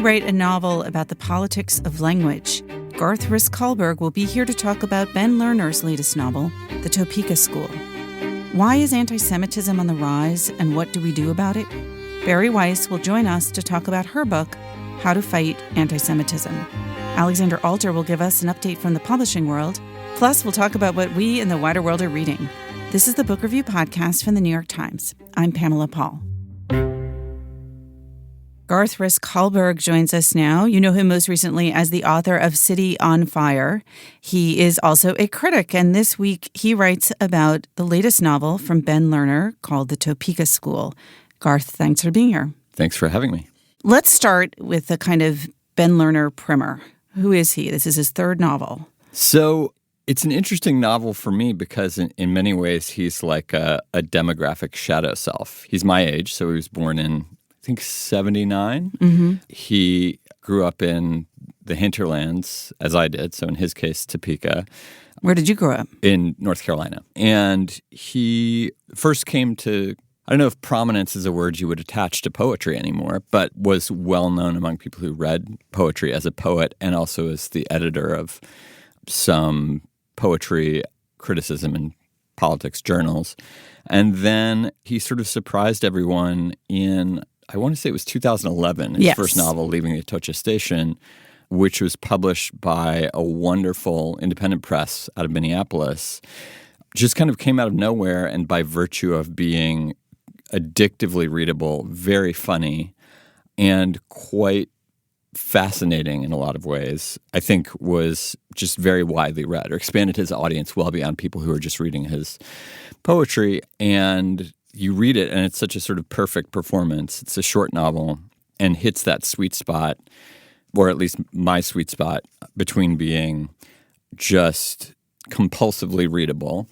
write a novel about the politics of language. Garth Risk Hallberg will be here to talk about Ben Lerner's latest novel, The Topeka School. Why is anti-Semitism on the rise, and what do we do about it? Bari Weiss will join us to talk about her book, How to Fight Anti-Semitism. Alexander Alter will give us an update from the publishing world. Plus, we'll talk about what we in the wider world are reading. This is the Book Review Podcast from the New York Times. I'm Pamela Paul. Garth Risk Hallberg joins us now. You know him most recently as the author of City on Fire. He is also a critic, and this week he writes about the latest novel from Ben Lerner called The Topeka School. Garth, thanks for being here. Thanks for having me. Let's start with a kind of Ben Lerner primer. Who is he? This is his third novel. So it's an interesting novel for me because in many ways he's like a demographic shadow self. He's my age, so he was born in, I think, 79. Mm-hmm. He grew up in the hinterlands, as I did, so in his case, Topeka. Where did you grow up? In North Carolina. And he first came to, I don't know if prominence is a word you would attach to poetry anymore, but was well known among people who read poetry as a poet and also as the editor of some poetry criticism and politics journals. And then he sort of surprised everyone in, I want to say it was 2011, his first novel, Leaving the Atocha Station, which was published by a wonderful independent press out of Minneapolis. Just kind of came out of nowhere, and by virtue of being addictively readable, very funny, and quite fascinating in a lot of ways, I think was just very widely read, or expanded his audience well beyond people who are just reading his poetry. And you read it, and it's such a sort of perfect performance. It's a short novel and hits that sweet spot, or at least my sweet spot, between being just compulsively readable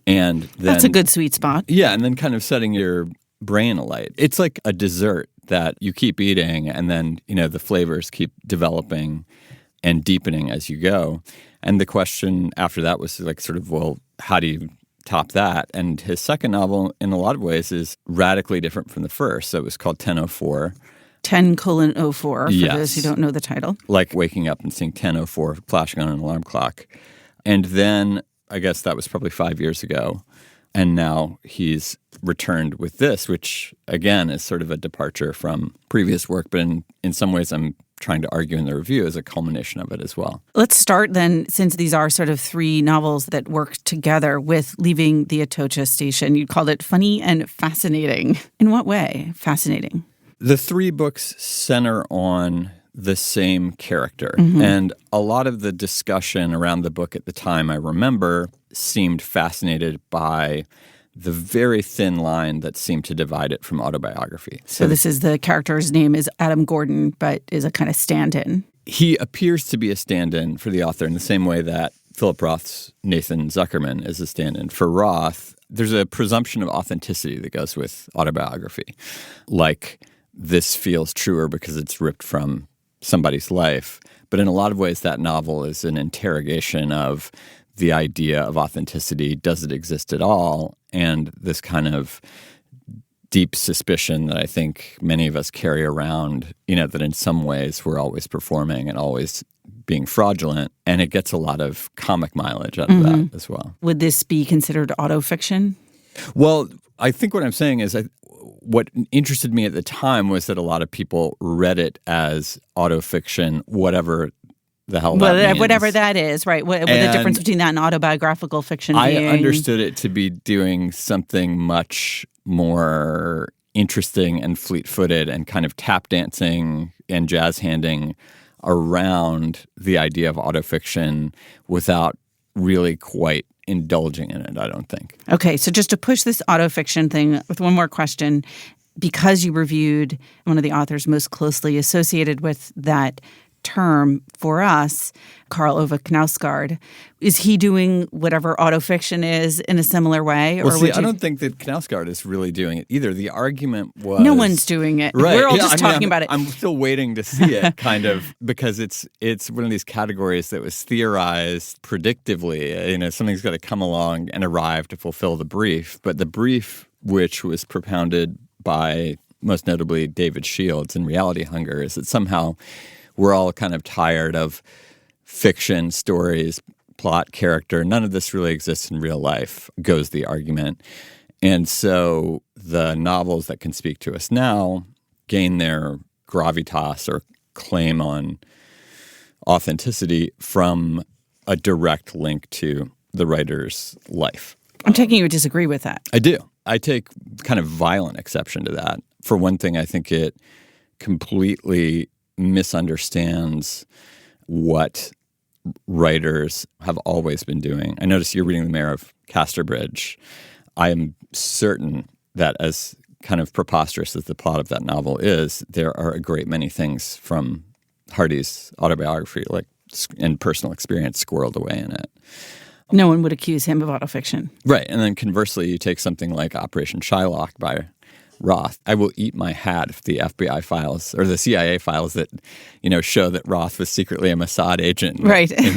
and then, that's a good sweet spot. Yeah, and then kind of setting your brain alight. It's like a dessert that you keep eating, and then, you know, the flavors keep developing and deepening as you go. And the question after that was like sort of, well, how do you top that? And his second novel, in a lot of ways, is radically different from the first. So it was called 10:04. 10:04, for those who don't know the title. Like waking up and seeing 10:04 flashing on an alarm clock. And then I guess that was probably 5 years ago. And now he's returned with this, which, again, is sort of a departure from previous work. But in some ways, I'm trying to argue in the review as a culmination of it as well. Let's start then, since these are sort of three novels that work together, with Leaving the Atocha Station. You called it funny and fascinating. In what way? Fascinating. The three books center on the same character. Mm-hmm. And a lot of the discussion around the book at the time, I remember, seemed fascinated by the very thin line that seemed to divide it from autobiography. So this is, the character's name is Adam Gordon, but is a kind of stand-in. He appears to be a stand-in for the author in the same way that Philip Roth's Nathan Zuckerman is a stand-in for Roth. There's a presumption of authenticity that goes with autobiography. Like, this feels truer because it's ripped from somebody's life. But in a lot of ways, that novel is an interrogation of the idea of authenticity. Does it exist at all? And this kind of deep suspicion that I think many of us carry around, you know, that in some ways we're always performing and always being fraudulent. And it gets a lot of comic mileage out of that as well. Would this be considered autofiction? Well, I think what I'm saying is what interested me at the time was that a lot of people read it as autofiction, whatever the hell that means. Whatever that is, right? What the difference between that and autobiographical fiction being? I understood it to be doing something much more interesting and fleet-footed and kind of tap dancing and jazz handing around the idea of autofiction without really quite indulging in it, I don't think. Okay, so just to push this autofiction thing with one more question, because you reviewed one of the authors most closely associated with that term for us, Karl Ove Knausgaard, is he doing whatever autofiction is in a similar way? Well, see, I don't think that Knausgaard is really doing it either. The argument was... No one's doing it. Right. We're all just talking about it. I'm still waiting to see it, kind of, because it's one of these categories that was theorized predictively. You know, something's got to come along and arrive to fulfill the brief. But the brief, which was propounded by most notably David Shields in Reality Hunger, is that somehow we're all kind of tired of fiction, stories, plot, character. None of this really exists in real life, goes the argument. And so the novels that can speak to us now gain their gravitas or claim on authenticity from a direct link to the writer's life. I'm taking you to disagree with that. I do. I take kind of violent exception to that. For one thing, I think it completely misunderstands what writers have always been doing. I notice you're reading The Mayor of Casterbridge. I am certain that as kind of preposterous as the plot of that novel is, there are a great many things from Hardy's autobiography, like and personal experience, squirreled away in it. No one would accuse him of autofiction. Right. And then conversely, you take something like Operation Shylock by Roth. I will eat my hat if the FBI files or the CIA files that, show that Roth was secretly a Mossad agent in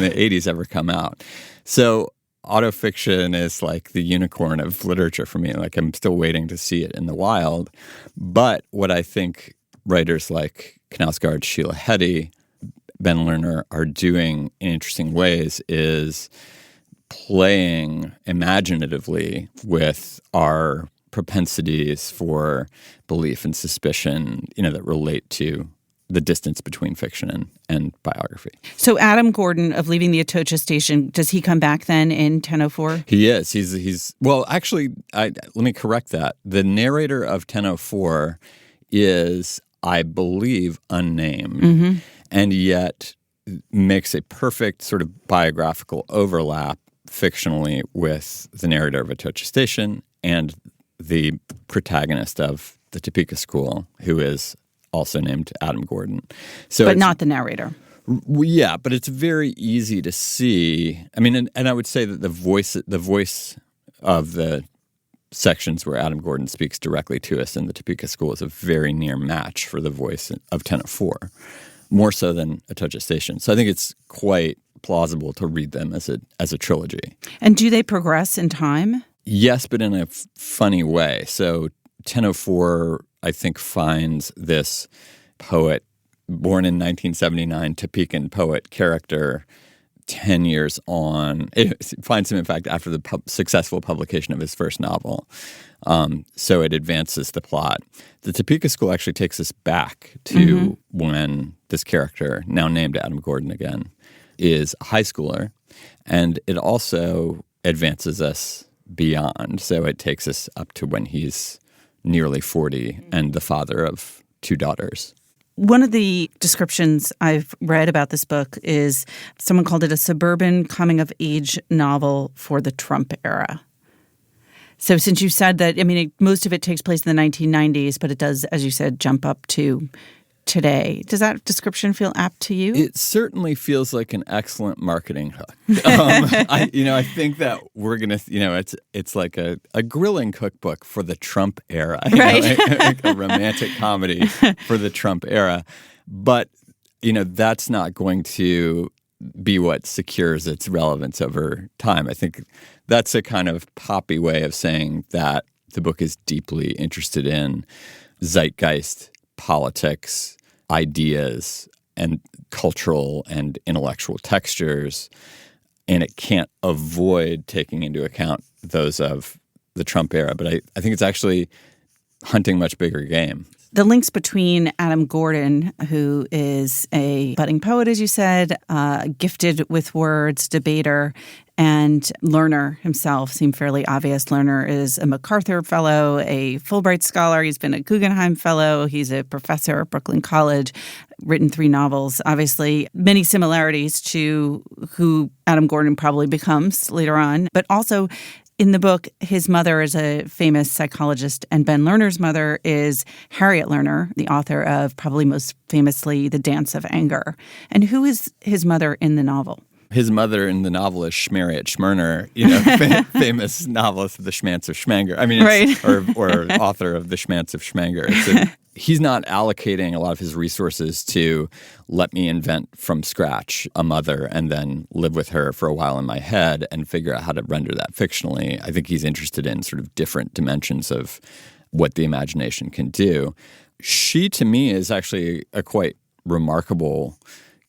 the 80s ever come out. So autofiction is like the unicorn of literature for me. Like, I'm still waiting to see it in the wild. But what I think writers like Knausgaard, Sheila Heti, Ben Lerner are doing in interesting ways is playing imaginatively with our propensities for belief and suspicion, that relate to the distance between fiction and biography. So Adam Gordon of Leaving the Atocha Station, does he come back then in 1004? He is. He's well, actually, let me correct that. The narrator of 1004 is, I believe, unnamed, and yet makes a perfect sort of biographical overlap fictionally with the narrator of Atocha Station and the protagonist of the Topeka School, who is also named Adam Gordon. But not the narrator. Yeah, but it's very easy to see. I mean, and I would say that the voice of the sections where Adam Gordon speaks directly to us in the Topeka School is a very near match for the voice of 1004, more so than Atocha Station. So I think it's quite plausible to read them as a trilogy. And do they progress in time? Yes, but in a funny way. So 1004, I think, finds this poet, born in 1979, Topekan poet character 10 years on. It finds him, in fact, after the successful publication of his first novel. So it advances the plot. The Topeka School actually takes us back to when this character, now named Adam Gordon again, is a high schooler. And it also advances us beyond. So it takes us up to when he's nearly 40 and the father of 2 daughters. One of the descriptions I've read about this book is someone called it a suburban coming-of-age novel for the Trump era. So since you said that, most of it takes place in the 1990s, but it does, as you said, jump up to today. Does that description feel apt to you? It certainly feels like an excellent marketing hook. I think that we're going to, it's like a grilling cookbook for the Trump era, like a romantic comedy for the Trump era. But, that's not going to be what secures its relevance over time. I think that's a kind of poppy way of saying that the book is deeply interested in zeitgeist, politics, ideas, and cultural and intellectual textures, and it can't avoid taking into account those of the Trump era. But I think it's actually hunting much bigger game. The links between Adam Gordon, who is a budding poet, as you said, gifted with words, debater, and Lerner himself seem fairly obvious. Lerner is a MacArthur Fellow, a Fulbright Scholar. He's been a Guggenheim Fellow. He's a professor at Brooklyn College, written 3 novels. Obviously, many similarities to who Adam Gordon probably becomes later on, but also in the book, his mother is a famous psychologist, and Ben Lerner's mother is Harriet Lerner, the author of probably most famously The Dance of Anger. And who is his mother in the novel? His mother in the novel is Schmeriet Schmerner, famous novelist of The Schmanz of Schmanger. Or author of The Schmanz of Schmanger. He's not allocating a lot of his resources to let me invent from scratch a mother and then live with her for a while in my head and figure out how to render that fictionally. I think he's interested in sort of different dimensions of what the imagination can do. She, to me, is actually a quite remarkable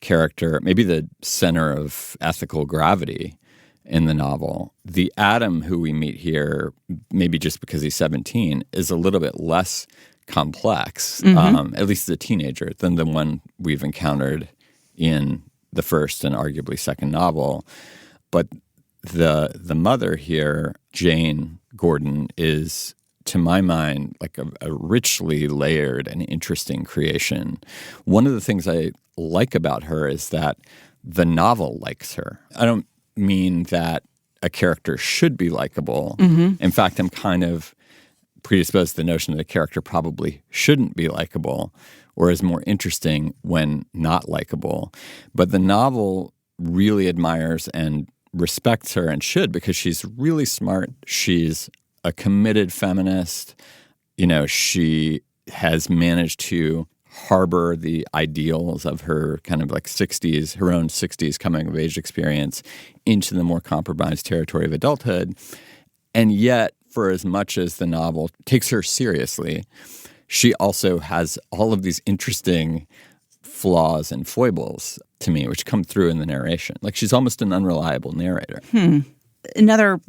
character, maybe the center of ethical gravity in the novel. The Adam who we meet here, maybe just because he's 17, is a little bit less complex, at least as a teenager, than the one we've encountered in the first and arguably second novel. But the mother here, Jane Gordon, is, to my mind, like a richly layered and interesting creation. One of the things I like about her is that the novel likes her. I don't mean that a character should be likable. In fact, I'm kind of predisposed to the notion that a character probably shouldn't be likable or is more interesting when not likable. But the novel really admires and respects her, and should, because she's really smart. She's a committed feminist. She has managed to harbor the ideals of her kind of like 60s, her own 60s coming of age experience into the more compromised territory of adulthood. And yet, for as much as the novel takes her seriously, she also has all of these interesting flaws and foibles to me, which come through in the narration. Like, she's almost an unreliable narrator. Another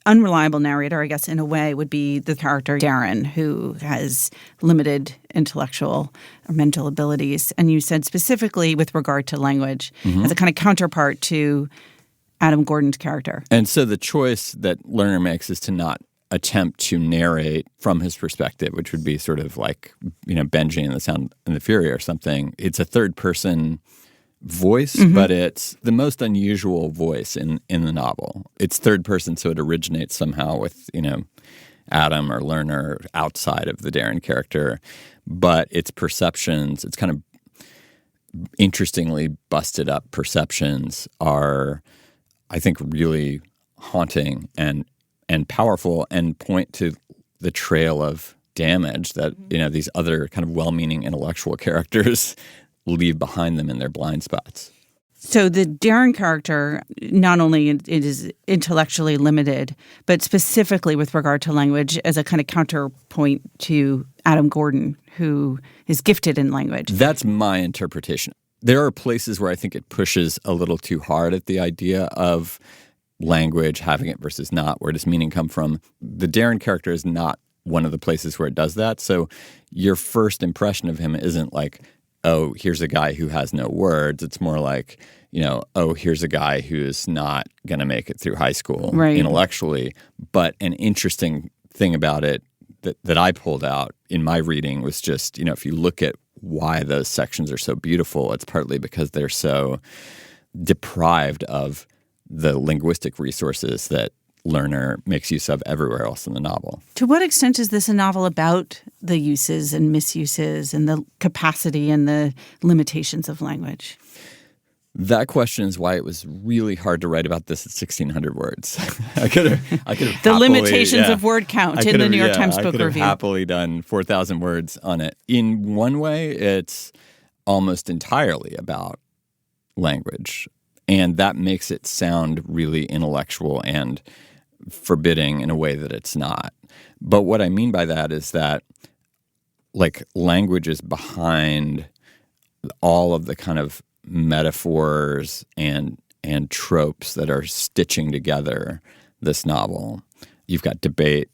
unreliable narrator, I guess, in a way, would be the character Darren, who has limited intellectual or mental abilities. And you said specifically with regard to language as a kind of counterpart to Adam Gordon's character. And so the choice that Lerner makes is to not attempt to narrate from his perspective, which would be sort of like, Benji in The Sound and the Fury or something. It's a third-person voice, but it's the most unusual voice in the novel. It's third person, so it originates somehow with, Adam or Lerner outside of the Darren character. But its perceptions, it's kind of interestingly busted up perceptions are, I think, really haunting and powerful, and point to the trail of damage that, these other kind of well-meaning intellectual characters leave behind them in their blind spots. So the Darren character, not only it is intellectually limited, but specifically with regard to language as a kind of counterpoint to Adam Gordon, who is gifted in language. That's my interpretation. There are places where I think it pushes a little too hard at the idea of language, having it versus not, where does meaning come from? The Darren character is not one of the places where it does that. So your first impression of him isn't like, oh, here's a guy who has no words. It's more like, oh, here's a guy who's not going to make it through high school intellectually. But an interesting thing about it that I pulled out in my reading was just, if you look at why those sections are so beautiful, it's partly because they're so deprived of the linguistic resources that Lerner makes use of everywhere else in the novel. To what extent is this a novel about the uses and misuses and the capacity and the limitations of language? That question is why it was really hard to write about this at 1,600 words. I could have the limitations of word count in the New York Times Book Review. I could have happily done 4,000 words on it. In one way, it's almost entirely about language. And that makes it sound really intellectual and forbidding in a way that it's not. But what I mean by that is that, like, language is behind all of the kind of metaphors and tropes that are stitching together this novel. You've got debate,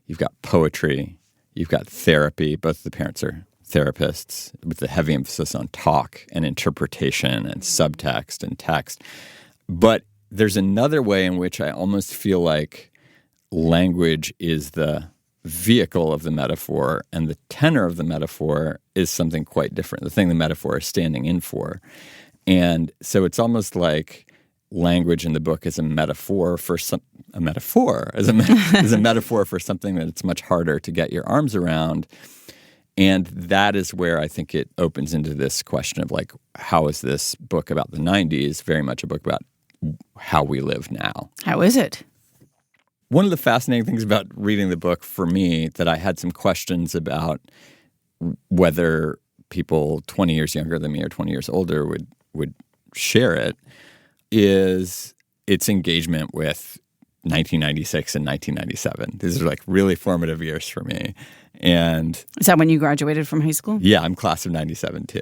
you've got poetry, you've got therapy. Both the parents are therapists, with the heavy emphasis on talk and interpretation and subtext and text. But there's another way in which I almost feel like language is the vehicle of the metaphor, and the tenor of the metaphor is something quite different, the thing the metaphor is standing in for. And so it's almost like language in the book is a metaphor for a metaphor for something that it's much harder to get your arms around. And that is where I think it opens into this question of, like, how is this book about the 90s very much a book about how we live now? How is it? One of the fascinating things about reading the book for me that I had some questions about whether people 20 years younger than me or 20 years older would share it is its engagement with 1996 and 1997. These are like really formative years for me. And is that when you graduated from high school? yeah, I'm class of 97 too.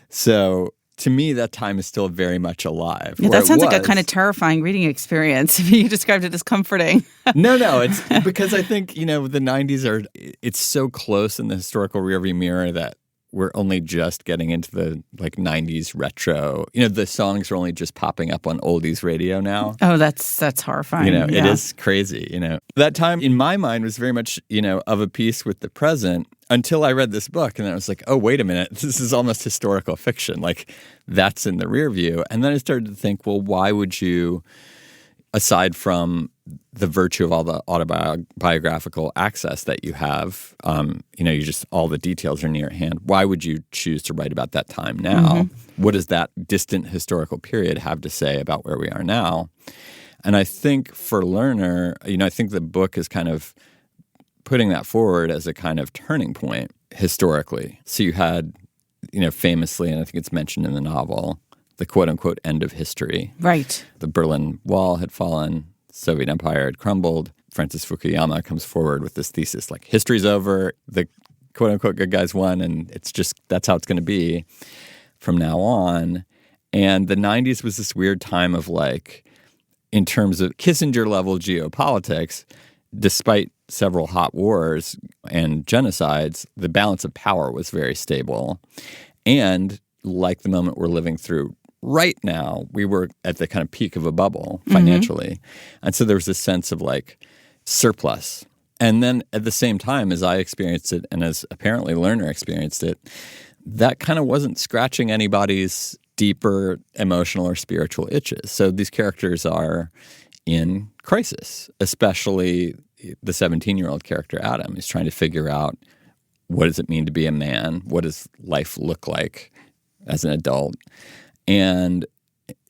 So to me, that time is still very much alive. Yeah, that sounds like a kind of terrifying reading experience. You described it as comforting. No, it's because I think, the 90s it's so close in the historical rearview mirror that we're only just getting into the 90s retro. The songs are only just popping up on oldies radio now. Oh, that's horrifying. It is crazy, That time in my mind was very much, of a piece with the present until I read this book. And then I was like, oh, wait a minute. This is almost historical fiction. That's in the rear view. And then I started to think, well, why would you, aside from the virtue of all the autobiographical access that you have, you just, all the details are near at hand. Why would you choose to write about that time now? Mm-hmm. What does that distant historical period have to say about where we are now? And I think for Lerner, I think the book is kind of putting that forward as a kind of turning point historically. So you had, famously, and I think it's mentioned in the novel, the quote-unquote end of history. Right. The Berlin Wall had fallen. Soviet Empire had crumbled. Francis Fukuyama comes forward with this thesis, history's over, the quote-unquote good guys won, and it's just, that's how it's going to be from now on. And the 90s was this weird time of in terms of Kissinger-level geopolitics, despite several hot wars and genocides, the balance of power was very stable. And like the moment we're living through right now, we were at the kind of peak of a bubble financially. Mm-hmm. And so there was this sense of surplus. And then at the same time, as I experienced it and as apparently Lerner experienced it, that kind of wasn't scratching anybody's deeper emotional or spiritual itches. So these characters are in crisis, especially the 17-year-old character, Adam, is trying to figure out, what does it mean to be a man? What does life look like as an adult? And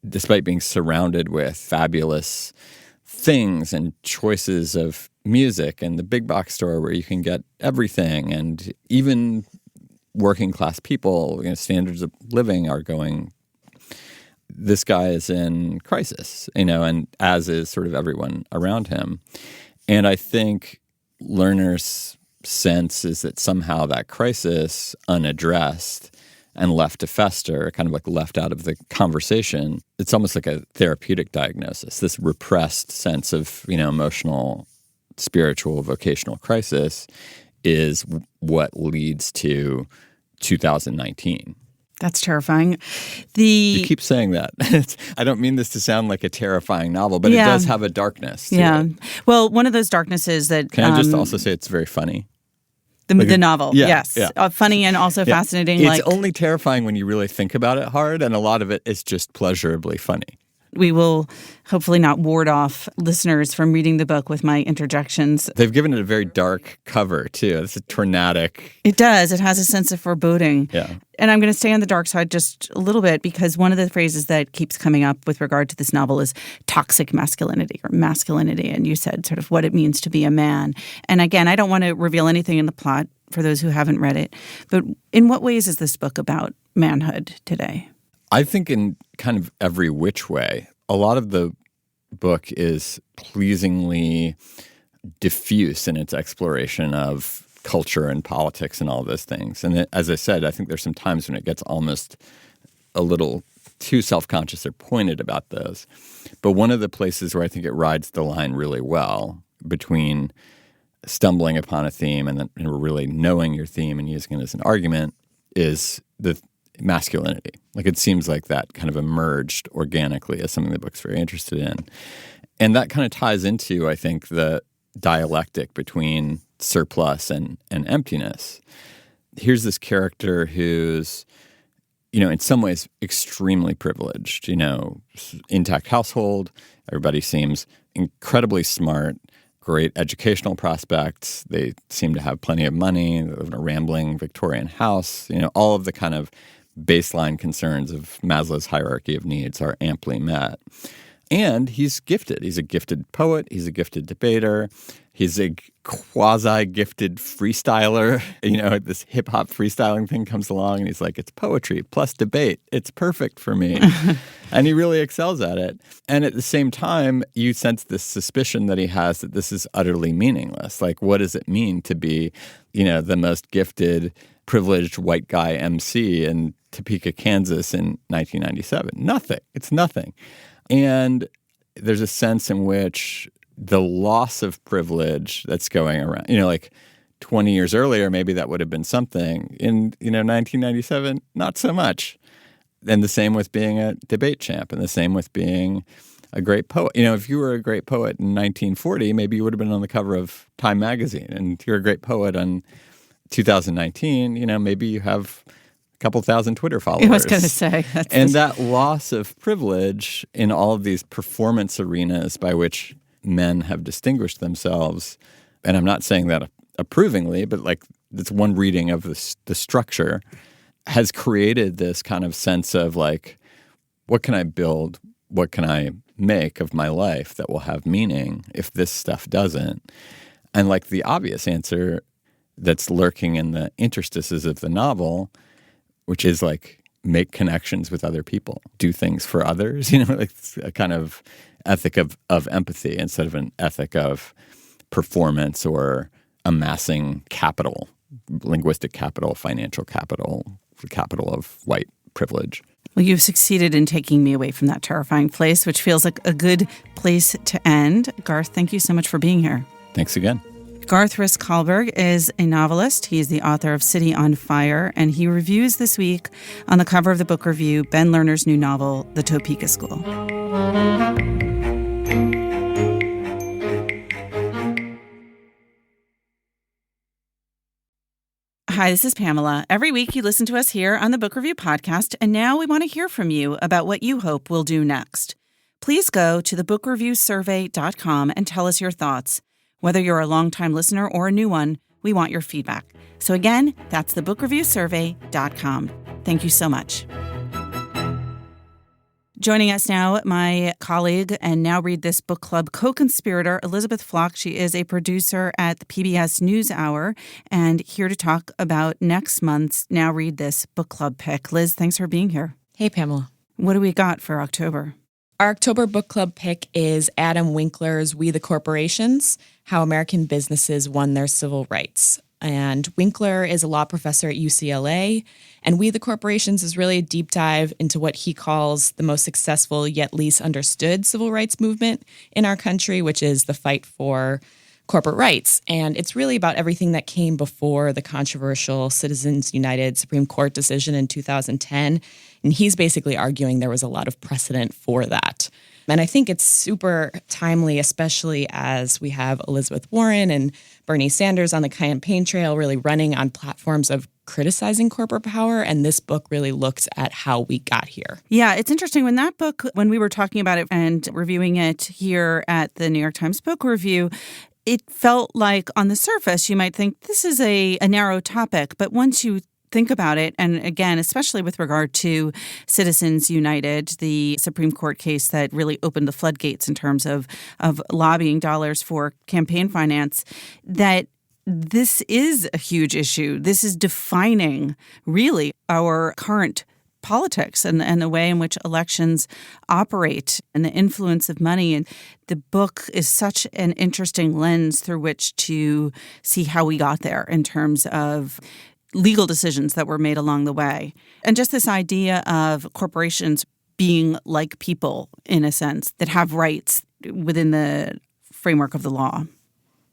despite being surrounded with fabulous things and choices of music and the big box store where you can get everything, and even working class people, standards of living are going, this guy is in crisis, and as is sort of everyone around him. And I think Lerner's sense is that somehow that crisis, unaddressed and left to fester, kind of left out of the conversation, it's almost like a therapeutic diagnosis. This repressed sense of, emotional, spiritual, vocational crisis is what leads to 2019. That's terrifying. You keep saying that. I don't mean this to sound like a terrifying novel, but it does have a darkness to it. Well, one of those darknesses that... Can I just also say it's very funny? The novel, yes. Yeah. Funny and also fascinating. It's only terrifying when you really think about it hard, and a lot of it is just pleasurably funny. We will hopefully not ward off listeners from reading the book with my interjections. They've given it a very dark cover, too. It's a tornadic. It does. It has a sense of foreboding. Yeah. And I'm going to stay on the dark side just a little bit, because one of the phrases that keeps coming up with regard to this novel is toxic masculinity or masculinity. And you said sort of what it means to be a man. And again, I don't want to reveal anything in the plot for those who haven't read it. But in what ways is this book about manhood today? I think in kind of every which way. A lot of the book is pleasingly diffuse in its exploration of culture and politics and all those things. And as I said, I think there's some times when it gets almost a little too self-conscious or pointed about those. But one of the places where I think it rides the line really well between stumbling upon a theme and really knowing your theme and using it as an argument is the masculinity. It seems like that kind of emerged organically as something the book's very interested in. And that kind of ties into, I think, the dialectic between surplus and emptiness. Here's this character who's, in some ways extremely privileged, intact household. Everybody seems incredibly smart, great educational prospects. They seem to have plenty of money. They live in a rambling Victorian house. All of the kind of baseline concerns of Maslow's hierarchy of needs are amply met. And he's gifted. He's a gifted poet. He's a gifted debater. He's a quasi-gifted freestyler. This hip-hop freestyling thing comes along, and he's like, it's poetry plus debate. It's perfect for me. And he really excels at it. And at the same time, you sense this suspicion that he has that this is utterly meaningless. Like, what does it mean to be, the most gifted, privileged white guy MC in Topeka, Kansas in 1997? Nothing. It's nothing. And there's a sense in which the loss of privilege that's going around, like 20 years earlier, maybe that would have been something. In, 1997, not so much. And the same with being a debate champ, and the same with being a great poet. If you were a great poet in 1940, maybe you would have been on the cover of Time magazine. And if you're a great poet in 2019, maybe you have a couple thousand Twitter followers. I was going to say. That loss of privilege in all of these performance arenas by which men have distinguished themselves, and I'm not saying that approvingly, but like it's one reading of the structure, has created this kind of sense of like, what can I build? What can I make of my life that will have meaning if this stuff doesn't? And like the obvious answer that's lurking in the interstices of the novel, which is like make connections with other people, do things for others, like it's a kind of ethic of empathy instead of an ethic of performance or amassing capital, linguistic capital, financial capital, the capital of white privilege. Well, you've succeeded in taking me away from that terrifying place, which feels like a good place to end. Garth, thank you so much for being here. Thanks again. Garth Risk Hallberg is a novelist. He's the author of City on Fire, and he reviews this week on the cover of the book review Ben Lerner's new novel, The Topeka School. Hi, this is Pamela. Every week you listen to us here on the Book Review Podcast, and now we want to hear from you about what you hope we'll do next. Please go to thebookreviewsurvey.com and tell us your thoughts. Whether you're a longtime listener or a new one, we want your feedback. So again, that's thebookreviewsurvey.com. Thank you so much. Joining us now, my colleague and Now Read This Book Club co-conspirator, Elizabeth Flock. She is a producer at the PBS NewsHour and here to talk about next month's Now Read This Book Club pick. Liz, thanks for being here. Hey, Pamela. What do we got for October? Our October book club pick is Adam Winkler's We the Corporations, How American Businesses Won Their Civil Rights. And Winkler is a law professor at UCLA, and We the Corporations is really a deep dive into what he calls the most successful yet least understood civil rights movement in our country, which is the fight for corporate rights. And it's really about everything that came before the controversial Citizens United Supreme Court decision in 2010. And he's basically arguing there was a lot of precedent for that. And I think it's super timely, especially as we have Elizabeth Warren and Bernie Sanders on the campaign trail really running on platforms of criticizing corporate power. And this book really looks at how we got here. Yeah, it's interesting. When we were talking about it and reviewing it here at the New York Times Book Review, it felt like on the surface, you might think this is a narrow topic. But once you think about it, and again, especially with regard to Citizens United, the Supreme Court case that really opened the floodgates in terms of lobbying dollars for campaign finance, that this is a huge issue. This is defining really our current politics and the way in which elections operate and the influence of money. And the book is such an interesting lens through which to see how we got there in terms of legal decisions that were made along the way. And just this idea of corporations being like people, in a sense, that have rights within the framework of the law.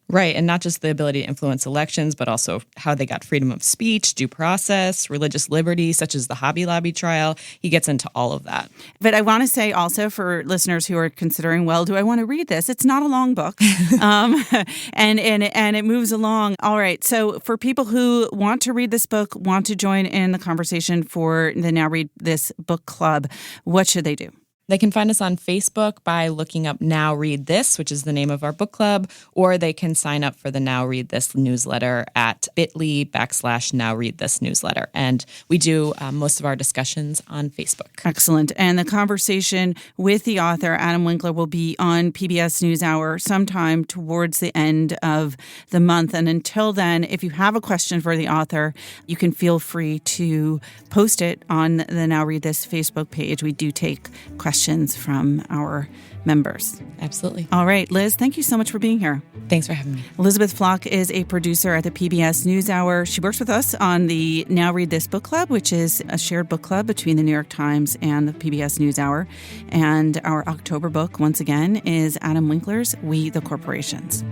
Right, and not just the ability to influence elections, but also how they got freedom of speech, due process, religious liberty, such as the Hobby Lobby trial. He gets into all of that. But I want to say also for listeners who are considering, well, do I want to read this? It's not a long book, and it moves along. All right, so for people who want to read this book, want to join in the conversation for the Now Read This Book Club, what should they do? They can find us on Facebook by looking up Now Read This, which is the name of our book club, or they can sign up for the Now Read This newsletter at bit.ly/Now Read This newsletter. And we do most of our discussions on Facebook. Excellent. And the conversation with the author, Adam Winkler, will be on PBS NewsHour sometime towards the end of the month. And until then, if you have a question for the author, you can feel free to post it on the Now Read This Facebook page. We do take questions from our members. Absolutely. All right, Liz, thank you so much for being here. Thanks for having me. Elizabeth Flock is a producer at the PBS NewsHour. She works with us on the Now Read This book club, which is a shared book club between the New York Times and the PBS NewsHour. And our October book, once again, is Adam Winkler's We the Corporations.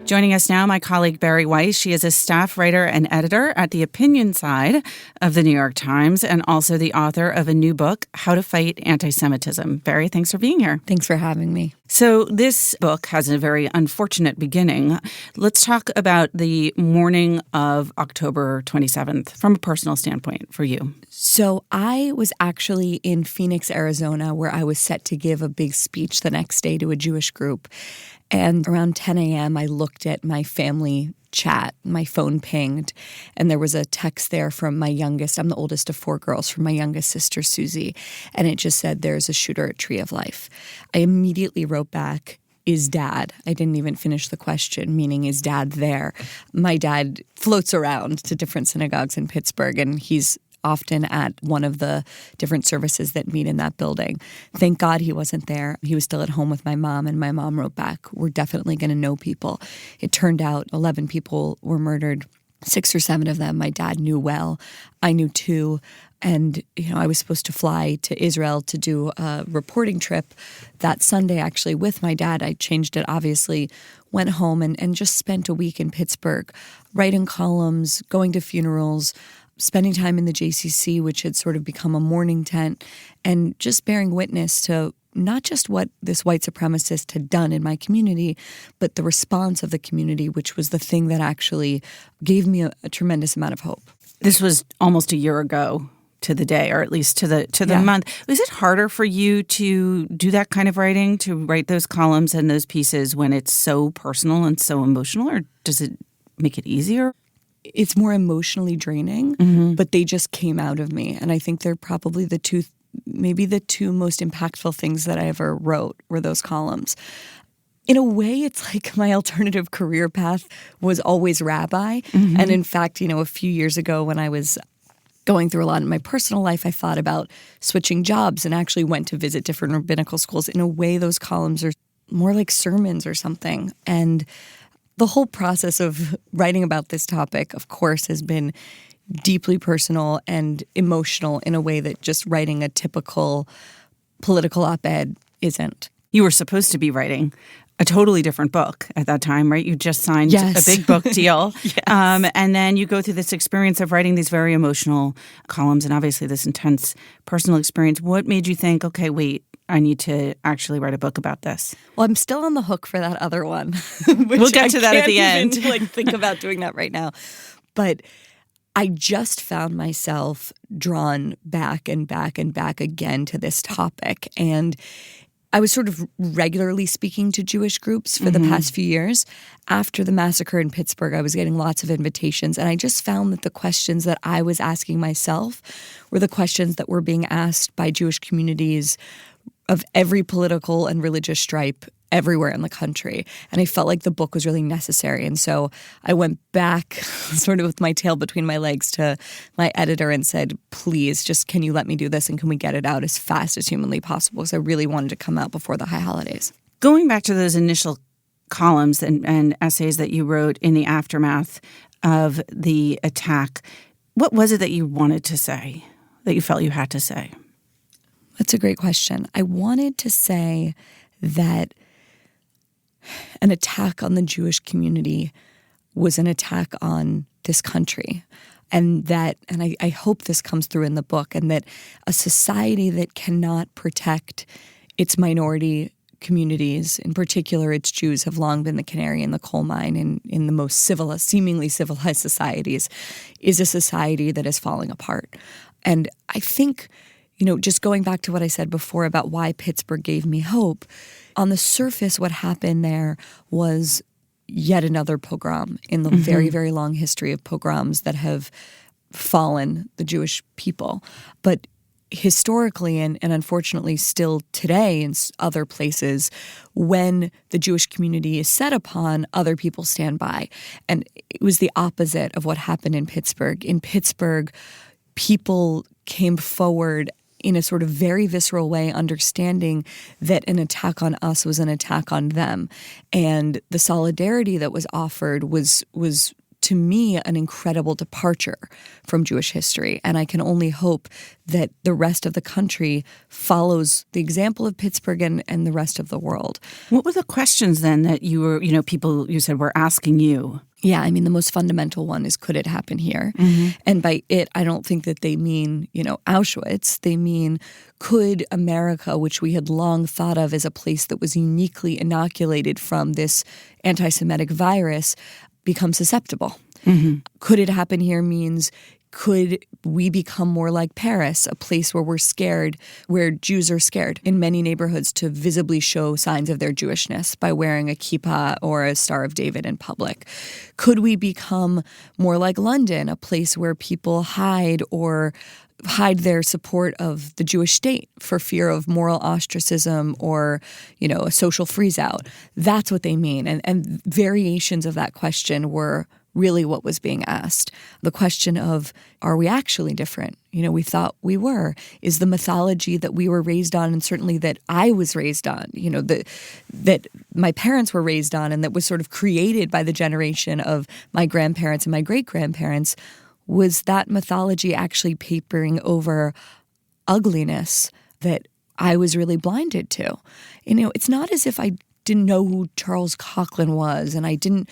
Joining us now, my colleague Bari Weiss. She is a staff writer and editor at the opinion side of the New York Times and also the author of a new book, How to Fight Anti-Semitism. Bari, thanks for being here. Thanks for having me. So this book has a very unfortunate beginning. Let's talk about the morning of October 27th from a personal standpoint for you. So I was actually in Phoenix, Arizona, where I was set to give a big speech the next day to a Jewish group. And around 10 a.m., I looked at my family chat. My phone pinged, and there was a text there from my youngest. I'm the oldest of 4 girls, from my youngest sister, Susie. And it just said, "There's a shooter at Tree of Life." I immediately wrote back, "Is Dad?" I didn't even finish the question, meaning, is Dad there? My dad floats around to different synagogues in Pittsburgh, and he's often at one of the different services that meet in that building. Thank God he wasn't there. He was still at home with my mom, and my mom wrote back, "We're definitely going to know people." It turned out 11 people were murdered. 6 or 7 of them my dad knew well. I knew 2. And, I was supposed to fly to Israel to do a reporting trip that Sunday, actually, with my dad. I changed it, obviously, went home and just spent a week in Pittsburgh, writing columns, going to funerals, spending time in the JCC, which had sort of become a mourning tent, and just bearing witness to not just what this white supremacist had done in my community, but the response of the community, which was the thing that actually gave me a tremendous amount of hope. This was almost a year ago to the day, or at least to the month. Was it harder for you to do that kind of writing, to write those columns and those pieces when it's so personal and so emotional, or does it make it easier? It's more emotionally draining, but they just came out of me. And I think they're probably the two most impactful things that I ever wrote were those columns. In a way, it's like my alternative career path was always rabbi. And in fact, a few years ago when I was going through a lot in my personal life, I thought about switching jobs and actually went to visit different rabbinical schools. In a way, those columns are more like sermons or something. And the whole process of writing about this topic, of course, has been deeply personal and emotional in a way that just writing a typical political op-ed isn't. You were supposed to be writing a totally different book at that time, right? You just signed a big book deal. Yes. And then you go through this experience of writing these very emotional columns and obviously this intense personal experience. What made you think, okay, wait, I need to actually write a book about this? Well, I'm still on the hook for that other one. We'll get to that at the end. I can't even think about doing that right now. But I just found myself drawn back and back and back again to this topic. And I was sort of regularly speaking to Jewish groups for the past few years. After the massacre in Pittsburgh, I was getting lots of invitations. And I just found that the questions that I was asking myself were the questions that were being asked by Jewish communities of every political and religious stripe everywhere in the country. And I felt like the book was really necessary. And so I went back sort of with my tail between my legs to my editor and said, please, just can you let me do this and can we get it out as fast as humanly possible? Because I really wanted to come out before the high holidays. Going back to those initial columns and essays that you wrote in the aftermath of the attack, what was it that you wanted to say, that you felt you had to say? That's a great question. I wanted to say that an attack on the Jewish community was an attack on this country. And I hope this comes through in the book, and that a society that cannot protect its minority communities, in particular its Jews, have long been the canary in the coal mine in the most seemingly civilized societies, is a society that is falling apart. And I think, just going back to what I said before about why Pittsburgh gave me hope, on the surface what happened there was yet another pogrom in the very, very long history of pogroms that have fallen the Jewish people. But historically and unfortunately still today in other places, when the Jewish community is set upon, other people stand by. And it was the opposite of what happened in Pittsburgh. In Pittsburgh, people came forward in a sort of very visceral way, understanding that an attack on us was an attack on them. And the solidarity that was offered was to me, an incredible departure from Jewish history. And I can only hope that the rest of the country follows the example of Pittsburgh and the rest of the world. What were the questions then that you were, people you said were asking you? Yeah, I mean, the most fundamental one is, could it happen here? And by it, I don't think that they mean, Auschwitz. They mean, could America, which we had long thought of as a place that was uniquely inoculated from this anti-Semitic virus, become susceptible? Could it happen here means, could we become more like Paris, a place where we're scared, where Jews are scared in many neighborhoods to visibly show signs of their Jewishness by wearing a kippah or a Star of David in public? Could we become more like London, a place where people hide their support of the Jewish state for fear of moral ostracism or, a social freeze-out? That's what they mean. And variations of that question were really what was being asked. The question of, are we actually different? We thought we were. Is the mythology that we were raised on, and certainly that I was raised on, that my parents were raised on, and that was sort of created by the generation of my grandparents and my great-grandparents, was that mythology actually papering over ugliness that I was really blinded to? It's not as if I didn't know who Charles Coughlin was, and I didn't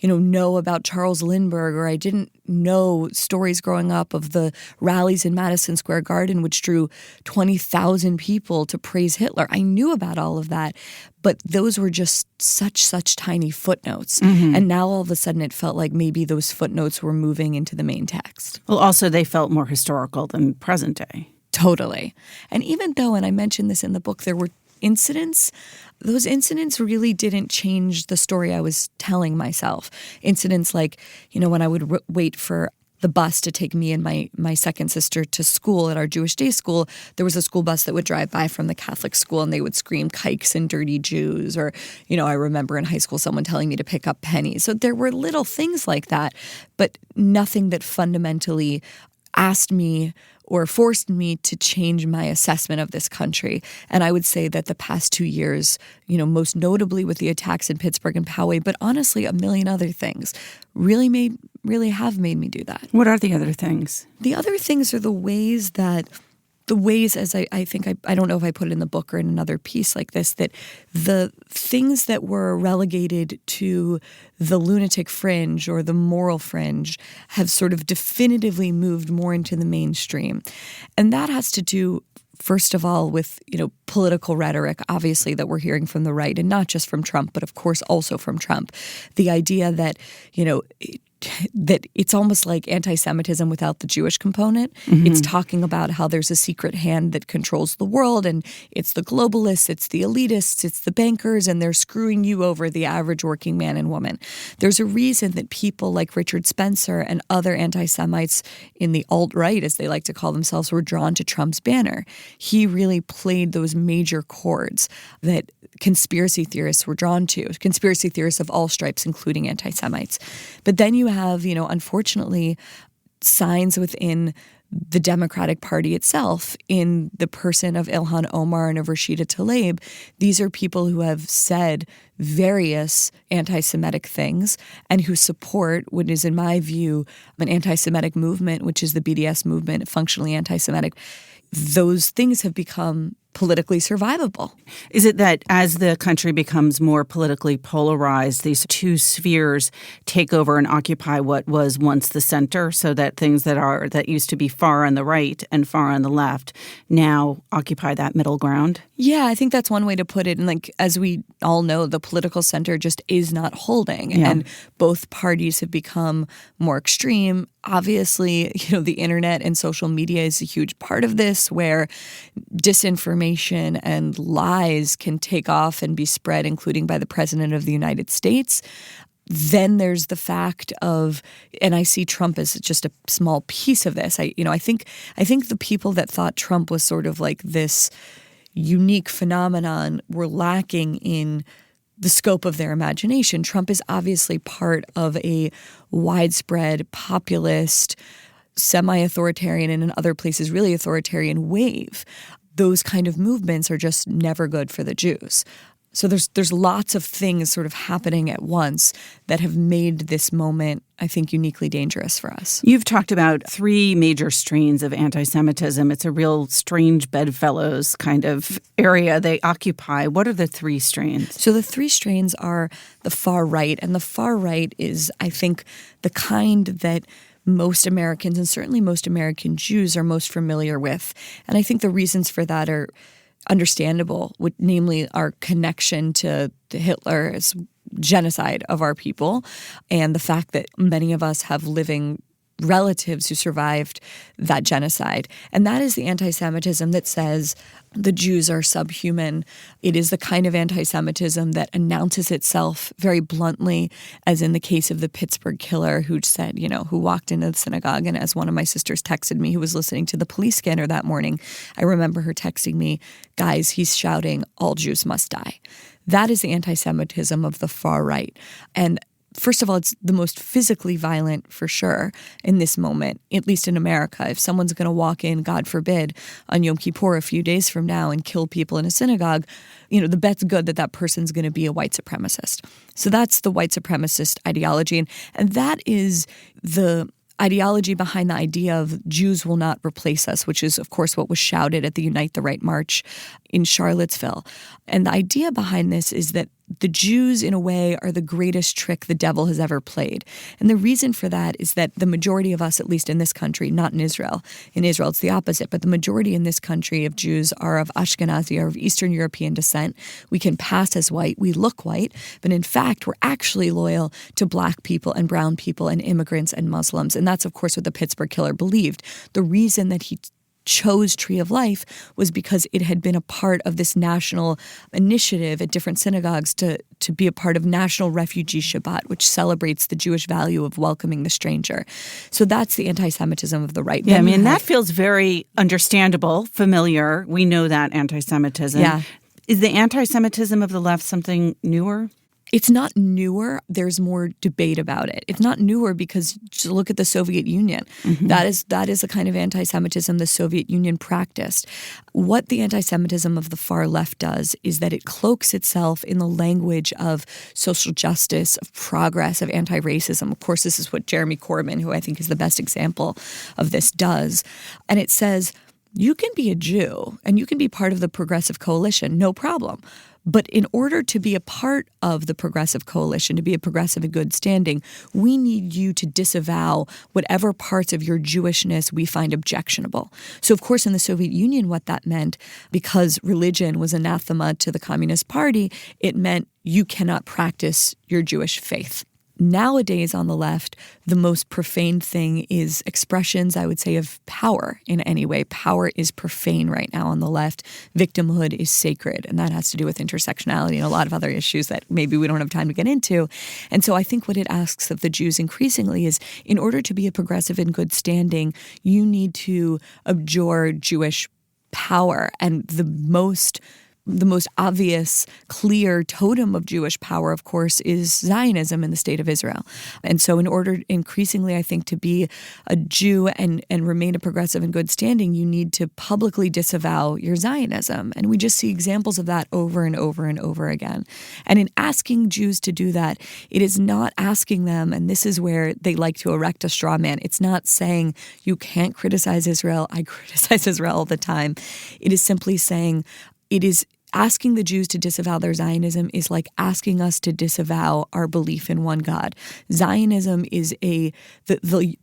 know about Charles Lindbergh, or I didn't know stories growing up of the rallies in Madison Square Garden, which drew 20,000 people to praise Hitler. I knew about all of that, but those were just such tiny footnotes. And now all of a sudden it felt like maybe those footnotes were moving into the main text. Well, also they felt more historical than present day. Totally. And even though, and I mentioned this in the book, there were incidents, those incidents really didn't change the story I was telling myself. Incidents like, when I would wait for the bus to take me and my second sister to school at our Jewish day school, there was a school bus that would drive by from the Catholic school, and they would scream kikes and dirty Jews. Or, I remember in high school someone telling me to pick up pennies. So there were little things like that, but nothing that fundamentally asked me or forced me to change my assessment of this country. And I would say that the past 2 years, most notably with the attacks in Pittsburgh and Poway, but honestly a million other things, really have made me do that. What are the other things? The other things are the ways, as I think, I don't know if I put it in the book or in another piece like this, that the things that were relegated to the lunatic fringe or the moral fringe have sort of definitively moved more into the mainstream. And that has to do, first of all, with, political rhetoric, obviously, that we're hearing from the right, and not just from Trump, but of course also from Trump. The idea that, that it's almost like anti-Semitism without the Jewish component. It's talking about how there's a secret hand that controls the world, and it's the globalists, it's the elitists, it's the bankers, and they're screwing you over, the average working man and woman. There's a reason that people like Richard Spencer and other anti-Semites in the alt-right, as they like to call themselves, were drawn to Trump's banner. He really played those major chords that conspiracy theorists were drawn to, conspiracy theorists of all stripes, including anti-Semites. But then you have, unfortunately, signs within the Democratic Party itself in the person of Ilhan Omar and of Rashida Tlaib. These are people who have said various anti-Semitic things and who support what is, in my view, an anti-Semitic movement, which is the BDS movement, functionally anti-Semitic. Those things have become politically survivable. Is it that as the country becomes more politically polarized, these two spheres take over and occupy what was once the center, so that things that used to be far on the right and far on the left now occupy that middle ground? Yeah, I think that's one way to put it. And like, as we all know, the political center just is not holding. Yeah. And both parties have become more extreme. Obviously, the internet and social media is a huge part of this, where disinformation and lies can take off and be spread, including by the President of the United States. Then there's the fact of, and I see Trump as just a small piece of this. I think the people that thought Trump was sort of like this unique phenomenon were lacking in the scope of their imagination. Trump is obviously part of a widespread populist, semi-authoritarian, and in other places really authoritarian wave. Those kind of movements are just never good for the Jews. So there's lots of things sort of happening at once that have made this moment, I think, uniquely dangerous for us. You've talked about three major strains of anti-Semitism. It's a real strange bedfellows kind of area they occupy. What are the three strains? So the three strains are the far right, and the far right is, I think, the kind that most Americans, and certainly most American Jews, are most familiar with. And I think the reasons for that are understandable, namely our connection to Hitler's genocide of our people, and the fact that many of us have living relatives who survived that genocide. And that is the anti-Semitism that says the Jews are subhuman. It is the kind of anti-Semitism that announces itself very bluntly, as in the case of the Pittsburgh killer who said, who walked into the synagogue, and as one of my sisters texted me who was listening to the police scanner that morning, I remember her texting me, "Guys, he's shouting, 'All Jews must die.'" That is the anti-Semitism of the far right. And first of all, it's the most physically violent for sure in this moment, at least in America. If someone's going to walk in, God forbid, on Yom Kippur a few days from now and kill people in a synagogue, the bet's good that person's going to be a white supremacist. So that's the white supremacist ideology. And that is the ideology behind the idea of Jews will not replace us, which is, of course, what was shouted at the Unite the Right March in Charlottesville. And the idea behind this is that the Jews, in a way, are the greatest trick the devil has ever played. And the reason for that is that the majority of us, at least in this country, not in Israel it's the opposite, but the majority in this country of Jews are of Ashkenazi or of Eastern European descent. We can pass as white, we look white, but in fact, we're actually loyal to black people and brown people and immigrants and Muslims. And that's, of course, what the Pittsburgh killer believed. The reason that he chose Tree of Life was because it had been a part of this national initiative at different synagogues to be a part of National Refugee Shabbat, which celebrates the Jewish value of welcoming the stranger. So that's the anti-Semitism of the right. Yeah, that feels very understandable, familiar. We know that anti-Semitism. Yeah. Is the anti-Semitism of the left something newer? It's not newer. There's more debate about it. It's not newer because just look at the Soviet Union. Mm-hmm. That is the kind of anti-Semitism the Soviet Union practiced. What the anti-Semitism of the far left does is that it cloaks itself in the language of social justice, of progress, of anti-racism. Of course, this is what Jeremy Corbyn, who I think is the best example of this, does. And it says, you can be a Jew and you can be part of the Progressive Coalition, no problem. But in order to be a part of the Progressive Coalition, to be a progressive in good standing, we need you to disavow whatever parts of your Jewishness we find objectionable. So, of course, in the Soviet Union, what that meant, because religion was anathema to the Communist Party, it meant you cannot practice your Jewish faith. Nowadays on the left, the most profane thing is expressions, I would say, of power in any way. Power is profane right now on the left. Victimhood is sacred, and that has to do with intersectionality and a lot of other issues that maybe we don't have time to get into. And so I think what it asks of the Jews increasingly is, in order to be a progressive in good standing, you need to abjure Jewish power. And the most the most obvious, clear totem of Jewish power, of course, is Zionism in the state of Israel. And so in order increasingly, I think, to be a Jew and remain a progressive in good standing, you need to publicly disavow your Zionism. And we just see examples of that over and over and over again. And in asking Jews to do that, it is not asking them, and this is where they like to erect a straw man, it's not saying you can't criticize Israel. I criticize Israel all the time. It is simply saying, it is asking the Jews to disavow their Zionism is like asking us to disavow our belief in one God. Zionism is the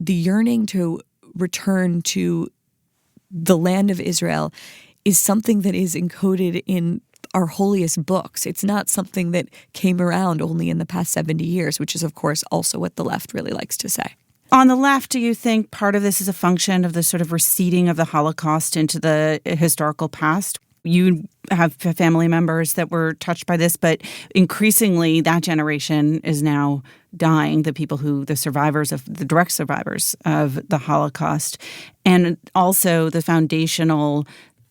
yearning to return to the land of Israel is something that is encoded in our holiest books. It's not something that came around only in the past 70 years, which is, of course, also what the left really likes to say. On the left, do you think part of this is a function of the sort of receding of the Holocaust into the historical past? You have family members that were touched by this, but increasingly that generation is now dying, the direct survivors of the Holocaust, and also the foundational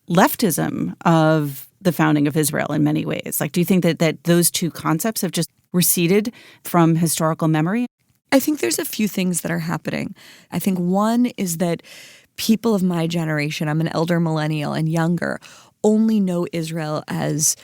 leftism of the founding of Israel in many ways. Like, do you think that those two concepts have just receded from historical memory? I think there's a few things that are happening. I think one is that people of my generation, I'm an elder millennial and younger, only know Israel as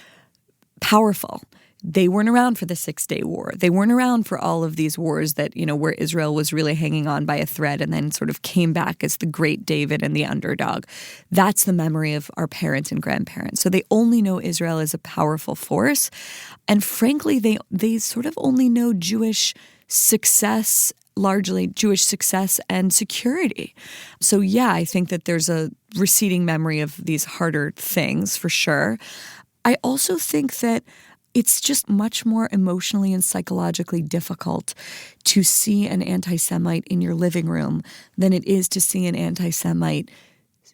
powerful. They weren't around for the 6-Day War. They weren't around for all of these wars that, where Israel was really hanging on by a thread and then sort of came back as the great David and the underdog. That's the memory of our parents and grandparents. So they only know Israel as a powerful force. And frankly, they sort of only know Jewish success, largely Jewish success and security. So yeah, I think that there's a receding memory of these harder things for sure. I also think that it's just much more emotionally and psychologically difficult to see an anti-Semite in your living room than it is to see an anti-Semite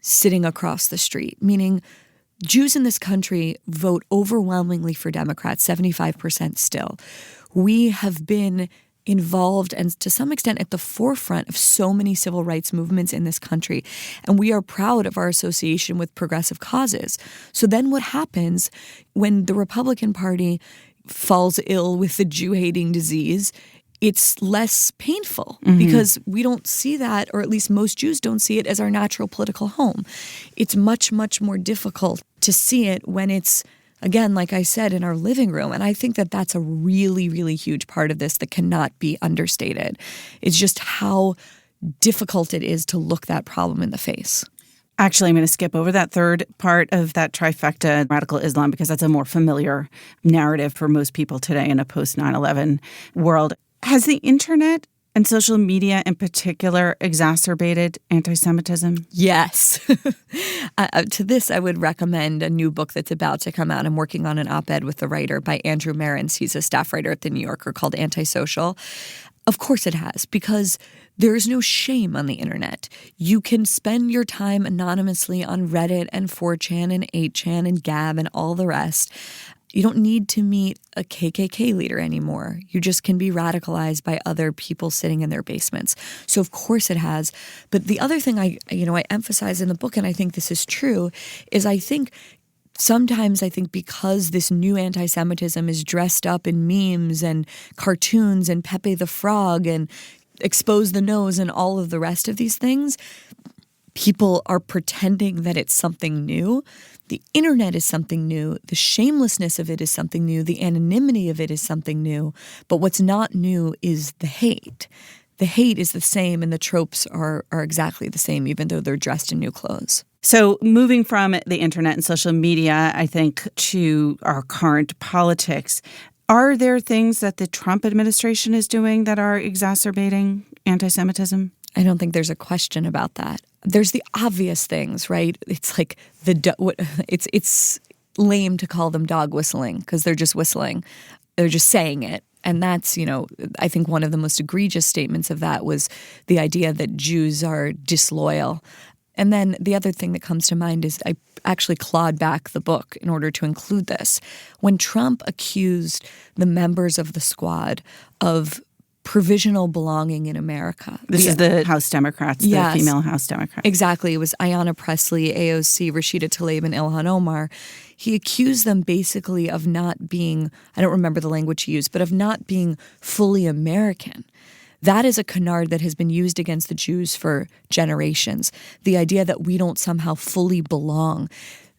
sitting across the street, meaning Jews in this country vote overwhelmingly for Democrats, 75% still. We have been involved and to some extent at the forefront of so many civil rights movements in this country. And we are proud of our association with progressive causes. So then what happens when the Republican Party falls ill with the Jew-hating disease? It's less painful because we don't see that, or at least most Jews don't see it as our natural political home. It's much, much more difficult to see it when it's, again, like I said, in our living room. And I think that that's a really, really huge part of this that cannot be understated. It's just how difficult it is to look that problem in the face. Actually, I'm going to skip over that third part of that trifecta, radical Islam, because that's a more familiar narrative for most people today in a post-9/11 world. Has the internet and social media in particular exacerbated anti-Semitism? Yes. To this, I would recommend a new book that's about to come out. I'm working on an op-ed with the writer by Andrew Marantz. He's a staff writer at The New Yorker, called Antisocial. Of course it has, because there is no shame on the internet. You can spend your time anonymously on Reddit and 4chan and 8chan and Gab and all the rest. You don't need to meet a KKK leader anymore. You just can be radicalized by other people sitting in their basements. So of course it has. But the other thing I emphasize in the book, and I think this is true, is sometimes I think because this new anti-Semitism is dressed up in memes and cartoons and Pepe the Frog and Expose the Nose and all of the rest of these things, people are pretending that it's something new. The internet is something new. The shamelessness of it is something new. The anonymity of it is something new. But what's not new is the hate. The hate is the same and the tropes are exactly the same, even though they're dressed in new clothes. So moving from the internet and social media, I think, to our current politics, are there things that the Trump administration is doing that are exacerbating anti-Semitism? I don't think there's a question about that. There's the obvious things, right? It's like it's lame to call them dog whistling because they're just whistling. They're just saying it. And that's, I think one of the most egregious statements of that was the idea that Jews are disloyal. And then the other thing that comes to mind is I actually clawed back the book in order to include this. When Trump accused the members of the squad of provisional belonging in America. This is the House Democrats, yes, the female House Democrats. Exactly. It was Ayanna Pressley, AOC, Rashida Tlaib, and Ilhan Omar. he accused them basically of not being, I don't remember the language he used, but of not being fully American. That is a canard that has been used against the Jews for generations. The idea that we don't somehow fully belong.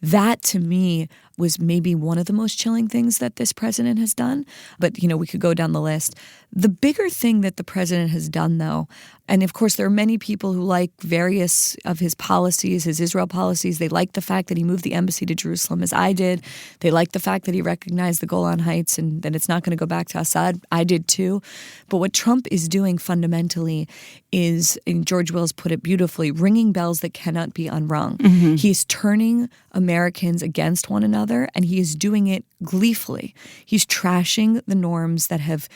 That, to me, was maybe one of the most chilling things that this president has done. But, we could go down the list. The bigger thing that the president has done, though, and of course there are many people who like various of his policies, his Israel policies. They like the fact that he moved the embassy to Jerusalem, as I did. They like the fact that he recognized the Golan Heights and that it's not going to go back to Assad. I did too. But what Trump is doing fundamentally is, and George Wills put it beautifully, ringing bells that cannot be unrung. Mm-hmm. He's turning Americans against one another, and he is doing it gleefully. He's trashing the norms that have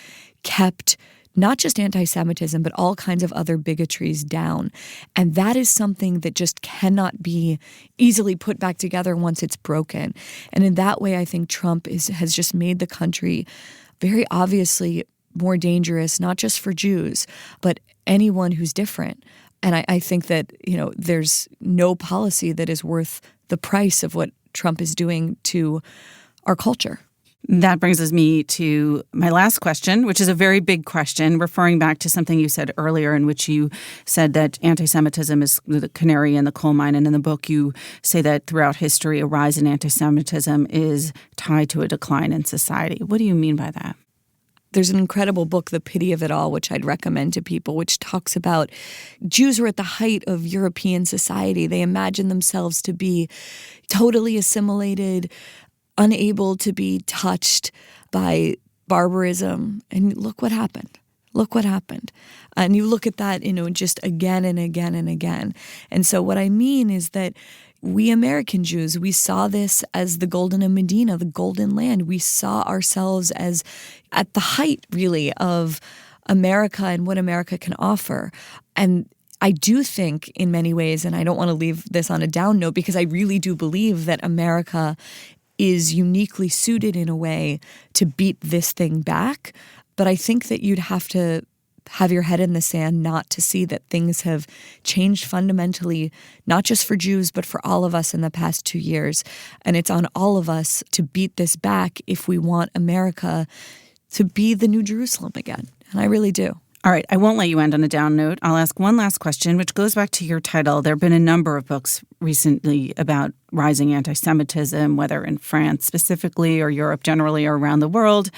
kept not just anti-Semitism, but all kinds of other bigotries down. And that is something that just cannot be easily put back together once it's broken. And in that way, I think Trump has just made the country very obviously more dangerous, not just for Jews, but anyone who's different. And I think that, there's no policy that is worth the price of what Trump is doing to our culture. That brings me to my last question, which is a very big question, referring back to something you said earlier in which you said that anti-Semitism is the canary in the coal mine. And in the book, you say that throughout history, a rise in anti-Semitism is tied to a decline in society. What do you mean by that? There's an incredible book, The Pity of It All, which I'd recommend to people, which talks about Jews were at the height of European society. They imagined themselves to be totally assimilated, unable to be touched by barbarism. And look what happened. Look what happened. And you look at that, just again and again and again. And so what I mean is that we American Jews, we saw this as the Golden Medina, the Golden Land. We saw ourselves as at the height, really, of America and what America can offer. And I do think in many ways, and I don't want to leave this on a down note, because I really do believe that America is uniquely suited in a way to beat this thing back. But I think that you'd have to have your head in the sand not to see that things have changed fundamentally, not just for Jews, but for all of us in the past 2 years. And it's on all of us to beat this back if we want America to be the New Jerusalem again. And I really do. All right, I won't let you end on a down note. I'll ask one last question, which goes back to your title. There have been a number of books recently about rising anti-Semitism, whether in France specifically or Europe generally or around the world.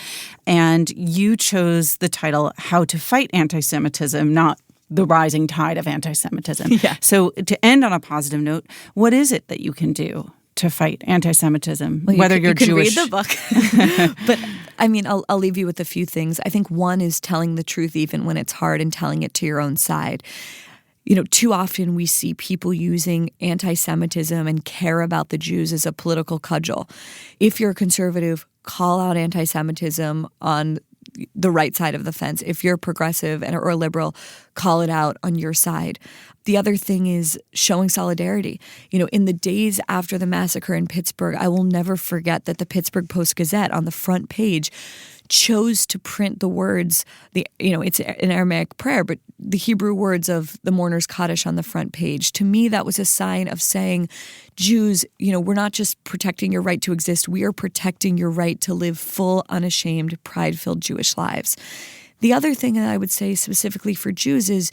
And you chose the title, How to Fight Anti-Semitism, not The Rising Tide of Anti-Semitism. Yeah. So to end on a positive note, what is it that you can do to fight anti-Semitism, well, whether you're Jewish? You can read the book. But I mean, I'll leave you with a few things. I think one is telling the truth even when it's hard and telling it to your own side. Too often we see people using anti-Semitism and care about the Jews as a political cudgel. If you're a conservative, call out anti-Semitism on the right side of the fence. If you're progressive or a liberal, call it out on your side. The other thing is showing solidarity. In the days after the massacre in Pittsburgh, I will never forget that the Pittsburgh Post-Gazette on the front page chose to print the words, it's an Aramaic prayer, but the Hebrew words of the mourner's Kaddish on the front page. To me, that was a sign of saying, Jews, we're not just protecting your right to exist, we are protecting your right to live full, unashamed, pride-filled Jewish lives. The other thing that I would say specifically for Jews is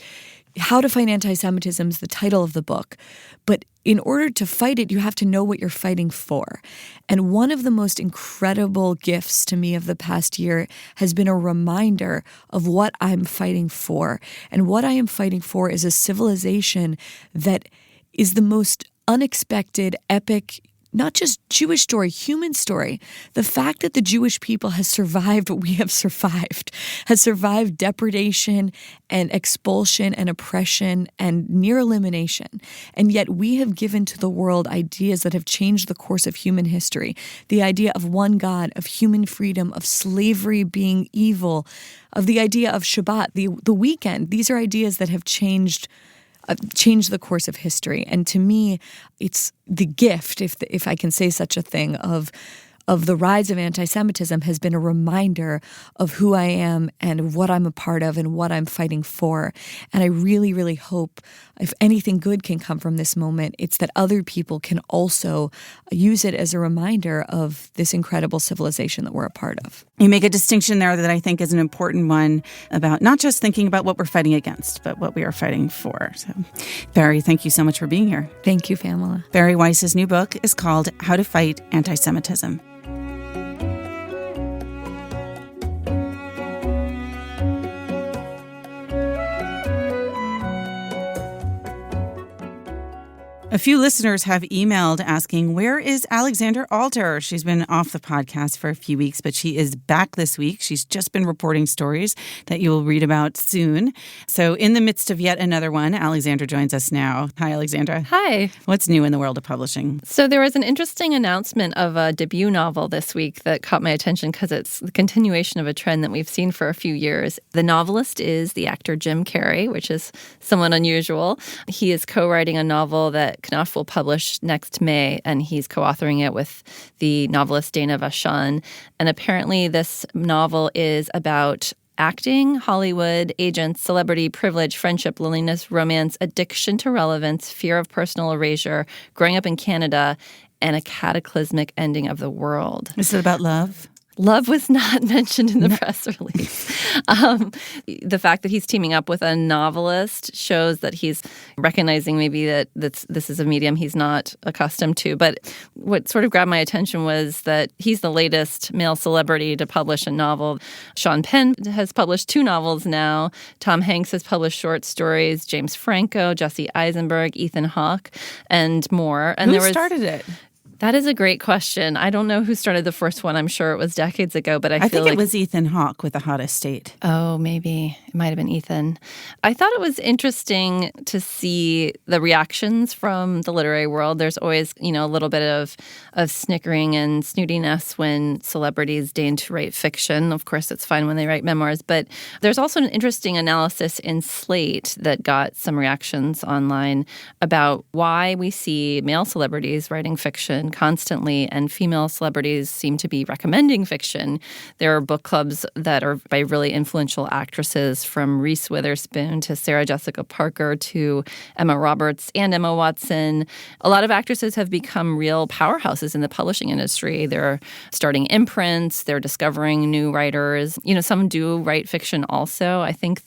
How to Fight Anti-Semitism is the title of the book. But in order to fight it, you have to know what you're fighting for. And one of the most incredible gifts to me of the past year has been a reminder of what I'm fighting for. And what I am fighting for is a civilization that is the most unexpected, epic, not just Jewish story, human story. The fact that the Jewish people has survived what we have survived, has survived depredation and expulsion and oppression and near elimination. And yet we have given to the world ideas that have changed the course of human history. The idea of one God, of human freedom, of slavery being evil, of the idea of Shabbat, the weekend. These are ideas that have changed the course of history. And to me, it's the gift, if I can say such a thing, of of the rise of anti-Semitism has been a reminder of who I am and what I'm a part of and what I'm fighting for. And I really, really hope if anything good can come from this moment, it's that other people can also use it as a reminder of this incredible civilization that we're a part of. You make a distinction there that I think is an important one about not just thinking about what we're fighting against, but what we are fighting for. So, Bari, thank you so much for being here. Thank you, Pamela. Bari Weiss's new book is called How to Fight Anti-Semitism. A few listeners have emailed asking, where is Alexandra Alter? She's been off the podcast for a few weeks, but she is back this week. She's just been reporting stories that you will read about soon. So in the midst of yet another one, Alexandra joins us now. Hi, Alexandra. Hi. What's new in the world of publishing? So there was an interesting announcement of a debut novel this week that caught my attention because it's the continuation of a trend that we've seen for a few years. The novelist is the actor Jim Carrey, which is somewhat unusual. He is co-writing a novel that Knopf will publish next May, and he's co-authoring it with the novelist Dana Vachon. And apparently this novel is about acting, Hollywood, agents, celebrity, privilege, friendship, loneliness, romance, addiction to relevance, fear of personal erasure, growing up in Canada, and a cataclysmic ending of the world. Is it about love? Love was not mentioned in the press release. The fact that he's teaming up with a novelist shows that he's recognizing maybe that this is a medium he's not accustomed to. But what sort of grabbed my attention was that he's the latest male celebrity to publish a novel. Sean Penn has published 2 novels now. Tom Hanks has published short stories. James Franco, Jesse Eisenberg, Ethan Hawke, and more. And Who started it? That is a great question. I don't know who started the first one. I'm sure it was decades ago, but I feel think like it was Ethan Hawke with The Hottest State. Oh, maybe. It might have been Ethan. I thought it was interesting to see the reactions from the literary world. There's always, a little bit of snickering and snootiness when celebrities deign to write fiction. Of course, it's fine when they write memoirs, but there's also an interesting analysis in Slate that got some reactions online about why we see male celebrities writing fiction constantly and female celebrities seem to be recommending fiction. There are book clubs that are by really influential actresses, from Reese Witherspoon to Sarah Jessica Parker to Emma Roberts and Emma Watson. A lot of actresses have become real powerhouses in the publishing industry. They're starting imprints. They're discovering new writers. Some do write fiction also. I think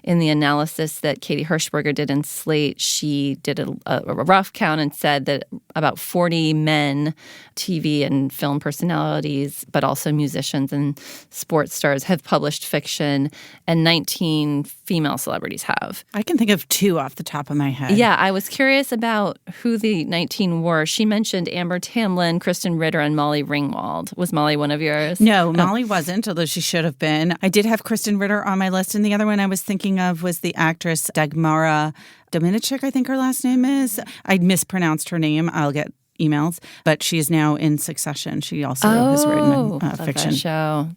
in the analysis that Katie Hirschberger did in Slate, she did a rough count and said that about 40 men, TV and film personalities, but also musicians and sports stars have published fiction, and 19 female celebrities have. I can think of 2 off the top of my head. Yeah, I was curious about who the 19 were. She mentioned Amber Tamblyn, Kristen Ritter, and Molly Ringwald. Was Molly one of yours? No, Molly wasn't, although she should have been. I did have Kristen Ritter on my list, and the other one I was thinking of was the actress Dagmara Dominichik, I think her last name is. I mispronounced her name. I'll get emails, but she is now in Succession. She also has written fiction.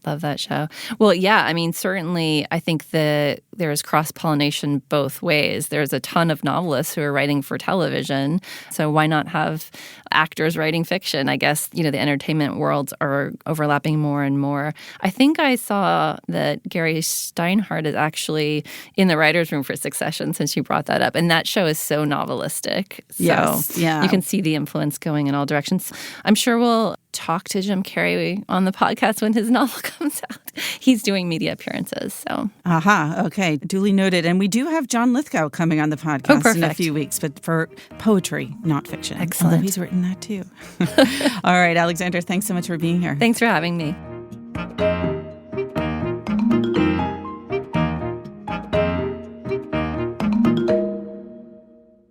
Love that show. Well, yeah, certainly I think that there's cross-pollination both ways. There's a ton of novelists who are writing for television, so why not have actors writing fiction? I guess, the entertainment worlds are overlapping more and more. I think I saw that Gary Steinhardt is actually in the writer's room for Succession, since you brought that up, and that show is so novelistic. So yes, yeah. You can see the influence going in all directions. I'm sure we'll talk to Jim Carrey on the podcast when his novel comes out. He's doing media appearances, so. Aha, okay. Duly noted. And we do have John Lithgow coming on the podcast in a few weeks, but for poetry, not fiction. Excellent. Although he's written that too. All right, Alexandra, thanks so much for being here. Thanks for having me.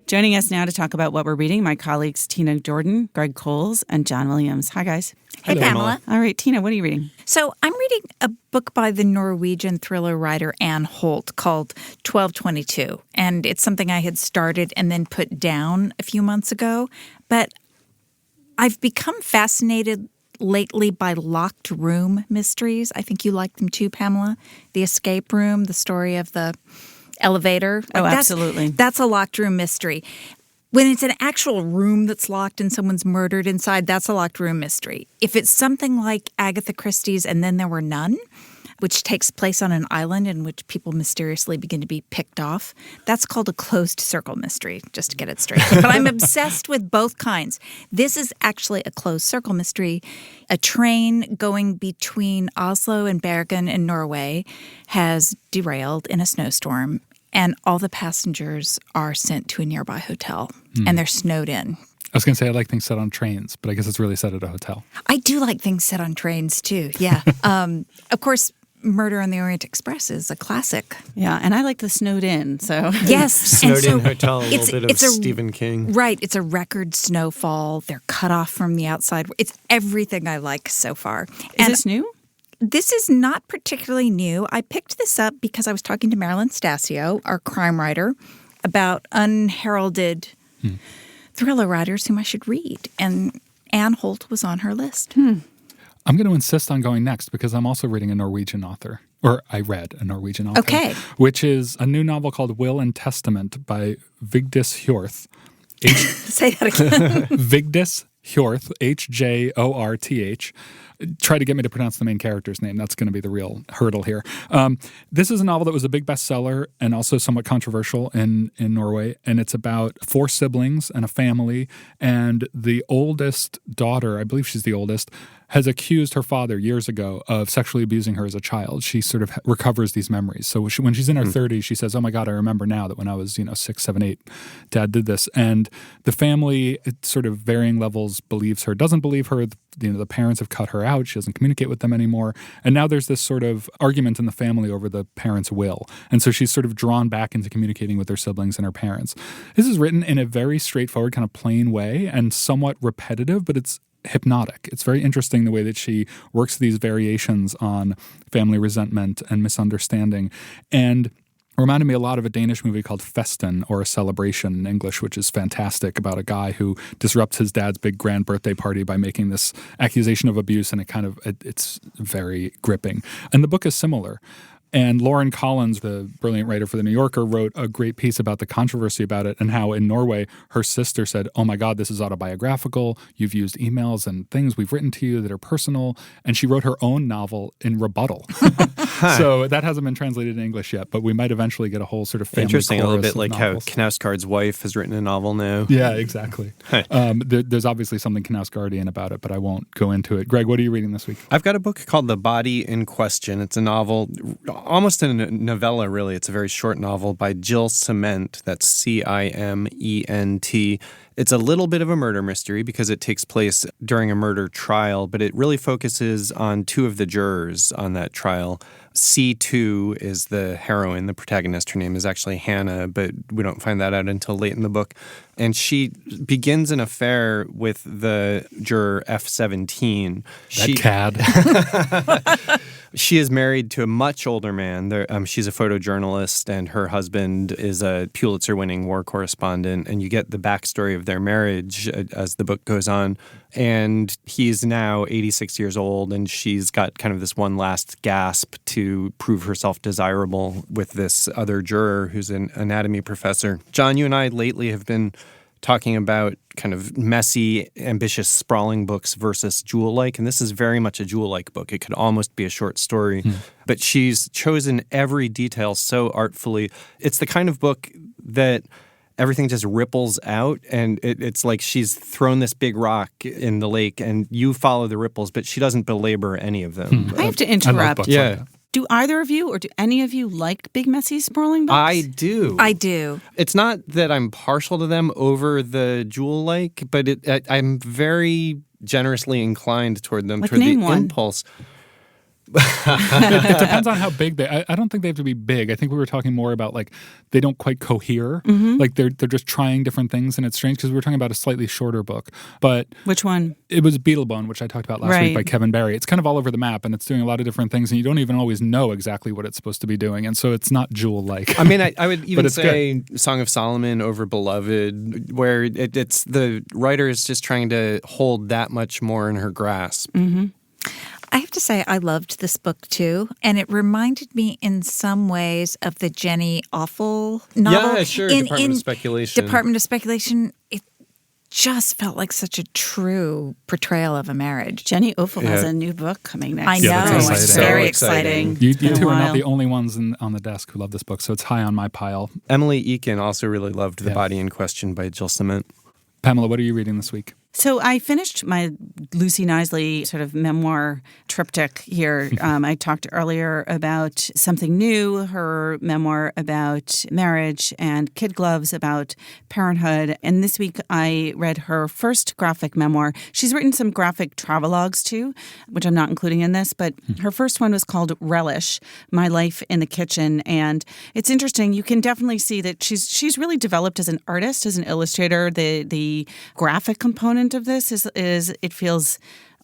Joining us now to talk about what we're reading, my colleagues Tina Jordan, Greg Coles, and John Williams. Hi, guys. Hey, Pamela. All right, Tina, what are you reading? So I'm reading a book by the Norwegian thriller writer Anne Holt called 1222. And it's something I had started and then put down a few months ago. But I've become fascinated lately by locked room mysteries. I think you like them too, Pamela. The Escape Room, the story of the elevator. Absolutely. That's a locked room mystery. When it's an actual room that's locked and someone's murdered inside, that's a locked room mystery. If it's something like Agatha Christie's And Then There Were None, which takes place on an island in which people mysteriously begin to be picked off, that's called a closed circle mystery, just to get it straight. But I'm obsessed with both kinds. This is actually a closed circle mystery. A train going between Oslo and Bergen in Norway has derailed in a snowstorm, and all the passengers are sent to a nearby hotel, and they're snowed in. I was going to say I like things set on trains, but I guess it's really set at a hotel. I do like things set on trains, too, yeah. Of course, Murder on the Orient Express is a classic. Yeah, and I like the snowed in, so. Yes. Snowed in hotel, a little bit of Stephen King. Right, it's a record snowfall. They're cut off from the outside. It's everything I like so far. Is this new? This is not particularly new. I picked this up because I was talking to Marilyn Stasio, our crime writer, about unheralded thriller writers whom I should read. And Anne Holt was on her list. I'm going to insist on going next because I'm also reading a Norwegian author. Or I read a Norwegian author. Okay. Which is a new novel called Will and Testament by Vigdis Hjorth. Say that again. Vigdis Hjorth, Hjorth. Try to get me to pronounce the main character's name. That's going to be the real hurdle here. This is a novel that was a big bestseller and also somewhat controversial in Norway. And it's about 4 siblings and a family. And the oldest daughter, I believe she's the oldest, has accused her father years ago of sexually abusing her as a child. She sort of recovers these memories. So when she's in her 30s, she says, oh my God, I remember now that when I was 6, 7, 8, Dad did this. And the family, at sort of varying levels, believes her, doesn't believe her. The parents have cut her out. She doesn't communicate with them anymore. And now there's this sort of argument in the family over the parents' will. And so she's sort of drawn back into communicating with her siblings and her parents. This is written in a very straightforward, kind of plain way and somewhat repetitive, but it's hypnotic. It's very interesting the way that she works these variations on family resentment and misunderstanding. And reminded me a lot of a Danish movie called Festen, or A Celebration in English, which is fantastic, about a guy who disrupts his dad's big grand birthday party by making this accusation of abuse, and it's very gripping. And the book is similar. And Lauren Collins, the brilliant writer for The New Yorker, wrote a great piece about the controversy about it and how in Norway, her sister said, oh my God, this is autobiographical. You've used emails and things we've written to you that are personal. And she wrote her own novel in rebuttal. So that hasn't been translated in English yet, but we might eventually get a whole sort of family Interesting, a little bit like novels. how Knausgaard's wife has written a novel now. Yeah, exactly. There's obviously something Knausgaardian about it, but I won't go into it. Greg, what are you reading this week? I've got a book called The Body in Question. It's a novel, almost a novella, really. It's a very short novel by Jill Ciment. That's Ciment. It's a little bit of a murder mystery because it takes place during a murder trial, but it really focuses on 2 of the jurors on that trial. C2 is the heroine, the protagonist. Her name is actually Hannah, but we don't find that out until late in the book. And she begins an affair with the juror F17. That cad. She is married to a much older man. She's a photojournalist, and her husband is a Pulitzer-winning war correspondent. And you get the backstory of their marriage as the book goes on. And he's now 86 years old, and she's got kind of this one last gasp to prove herself desirable with this other juror who's an anatomy professor. John, you and I lately have been talking about kind of messy, ambitious, sprawling books versus Jewel-like. And this is very much a Jewel-like book. It could almost be a short story. But she's chosen every detail so artfully. It's the kind of book that everything just ripples out, and it's like she's thrown this big rock in the lake, and you follow the ripples, but she doesn't belabor any of them. I have to interrupt. Yeah. Like Do either of you or do any of you like big, messy, sprawling books? I do. I do. It's not that I'm partial to them over the Jewel-like, but I'm very generously inclined toward them, Like toward the name one. impulse. It depends on how big they. I don't think they have to be big. I think we were talking more about like they don't quite cohere. Like they're just trying different things, and it's strange because we were talking about a slightly shorter book. But Which one? it was Beetlebone, which I talked about last week by Kevin Barry. It's kind of all over the map, and it's doing a lot of different things, and you don't even always know exactly what it's supposed to be doing, and so it's not Jewel-like. I mean, I would even it's say Song of Solomon over Beloved, where it's the writer is just trying to hold that much more in her grasp. I have to say, I loved this book too, and it reminded me in some ways of the Jenny Offal novel. Yeah, sure. Department of Speculation. Department of Speculation. It just felt like such a true portrayal of a marriage. Jenny Offal has a new book coming next. I know. that's It's exciting. very So exciting. You two are not the only ones on the desk who love this book, so it's high on my pile. Emily Eakin also really loved The Body in Question by Jill Cement. Pamela, what are you reading this week? So I finished my Lucy Knisley sort of memoir triptych here. I talked earlier about Something New, her memoir about marriage, and Kid Gloves about parenthood. And this week I read her first graphic memoir. She's written some graphic travelogues too, which I'm not including in this, but her first one was called Relish, My Life in the Kitchen. And it's interesting. You can definitely see that she's really developed as an artist, as an illustrator. The graphic component of this is it feels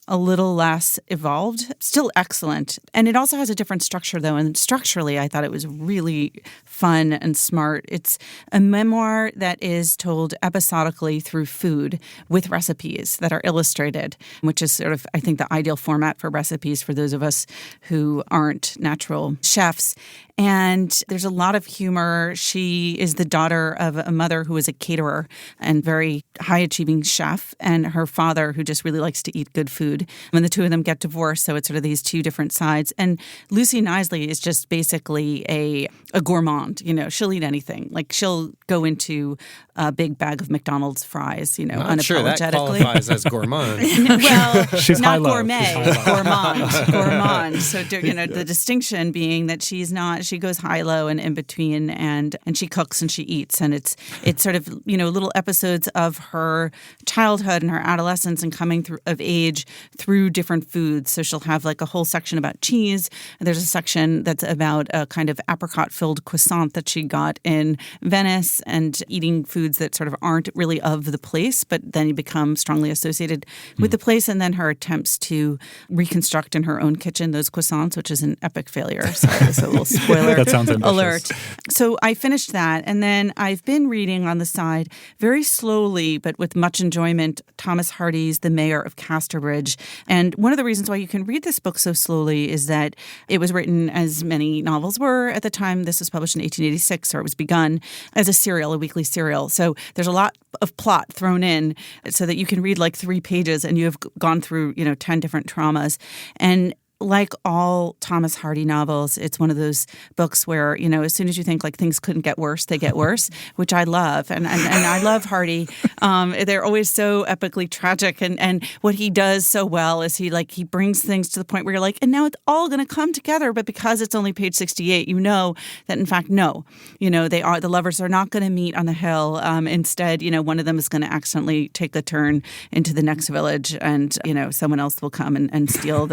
a little less evolved, still excellent. And it also has a different structure, though. And structurally, I thought it was really fun and smart. It's a memoir that is told episodically through food with recipes that are illustrated, which is sort of, I think, the ideal format for recipes for those of us who aren't natural chefs. And there's a lot of humor. She is the daughter of a mother who is a caterer and very high-achieving chef, and her father who just really likes to eat good food. When the two of them get divorced, so it's sort of these two different sides. And Lucy Knisley is just basically a gourmand. You know, she'll eat anything. Like she'll go into a big bag of McDonald's fries, you know, Not unapologetically. sure that qualifies as gourmand. Well, She's not high-low. gourmet, She's high-low. gourmand. So, you know, the distinction being that she's not, she goes high-low and in between, and she cooks and she eats. And it's sort of, you know, little episodes of her childhood and her adolescence and coming through of age through different foods. So she'll have like a whole section about cheese. And there's a section that's about a kind of apricot-filled croissant that she got in Venice, and eating foods that sort of aren't really of the place, but then you become strongly associated with the place. And then her attempts to reconstruct in her own kitchen those croissants, which is an epic failure. Sorry, that's a little spoiler That sounds ambitious. alert. So I finished that, and then I've been reading on the side very slowly, but with much enjoyment, Thomas Hardy's The Mayor of Casterbridge. And one of the reasons why you can read this book so slowly is that it was written, as many novels were at the time. This was published in 1886, or it was begun as a serial, a weekly serial. So there's a lot of plot thrown in so that you can read like 3 pages and you have gone through, you know, 10 different traumas. And like all Thomas Hardy novels, it's one of those books where, you know, as soon as you think like things couldn't get worse, they get worse, which I love. And I love Hardy. They're always so epically tragic. And what he does so well is he brings things to the point where you're like, and now it's all going to come together. But because it's only page 68, you know that in fact, no, you know, the lovers are not going to meet on the hill. Instead, you know, one of them is going to accidentally take a turn into the next village, and, you know, someone else will come and steal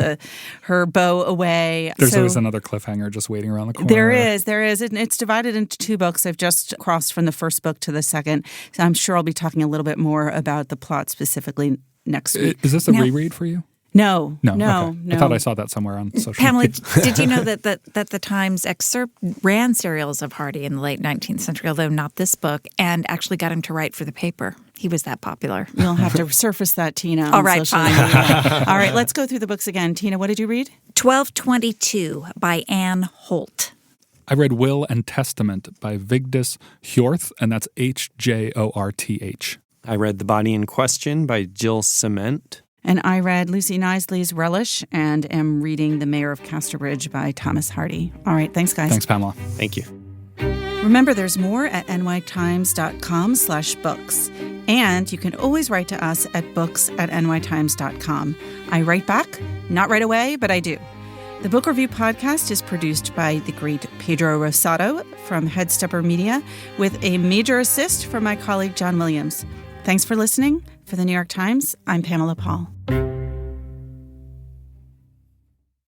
her bow away. There's always another cliffhanger just waiting around the corner. There is. And it's divided into 2 books. I've just crossed from the first book to the second. So I'm sure I'll be talking a little bit more about the plot specifically next week. Is this a reread for you? No. Okay. I thought I saw that somewhere on social Pamela, media. did you know that the Times excerpt ran serials of Hardy in the late 19th century, although not this book, and actually got him to write for the paper? He was that popular. You'll have to surface that, Tina. All right, fine. All right, let's go through the books again. Tina, what did you read? 1222 by Anne Holt. I read Will and Testament by Vigdis Hjorth, and that's Hjorth. I read The Body in Question by Jill Cement. And I read Lucy Knisley's Relish and am reading The Mayor of Casterbridge by Thomas Hardy. All right, thanks, guys. Thanks, Pamela. Thank you. Remember, there's more at nytimes.com/books. And you can always write to us at books@nytimes.com. I write back, not right away, but I do. The Book Review Podcast is produced by the great Pedro Rosado from Headstepper Media, with a major assist from my colleague John Williams. Thanks for listening. For the New York Times, I'm Pamela Paul.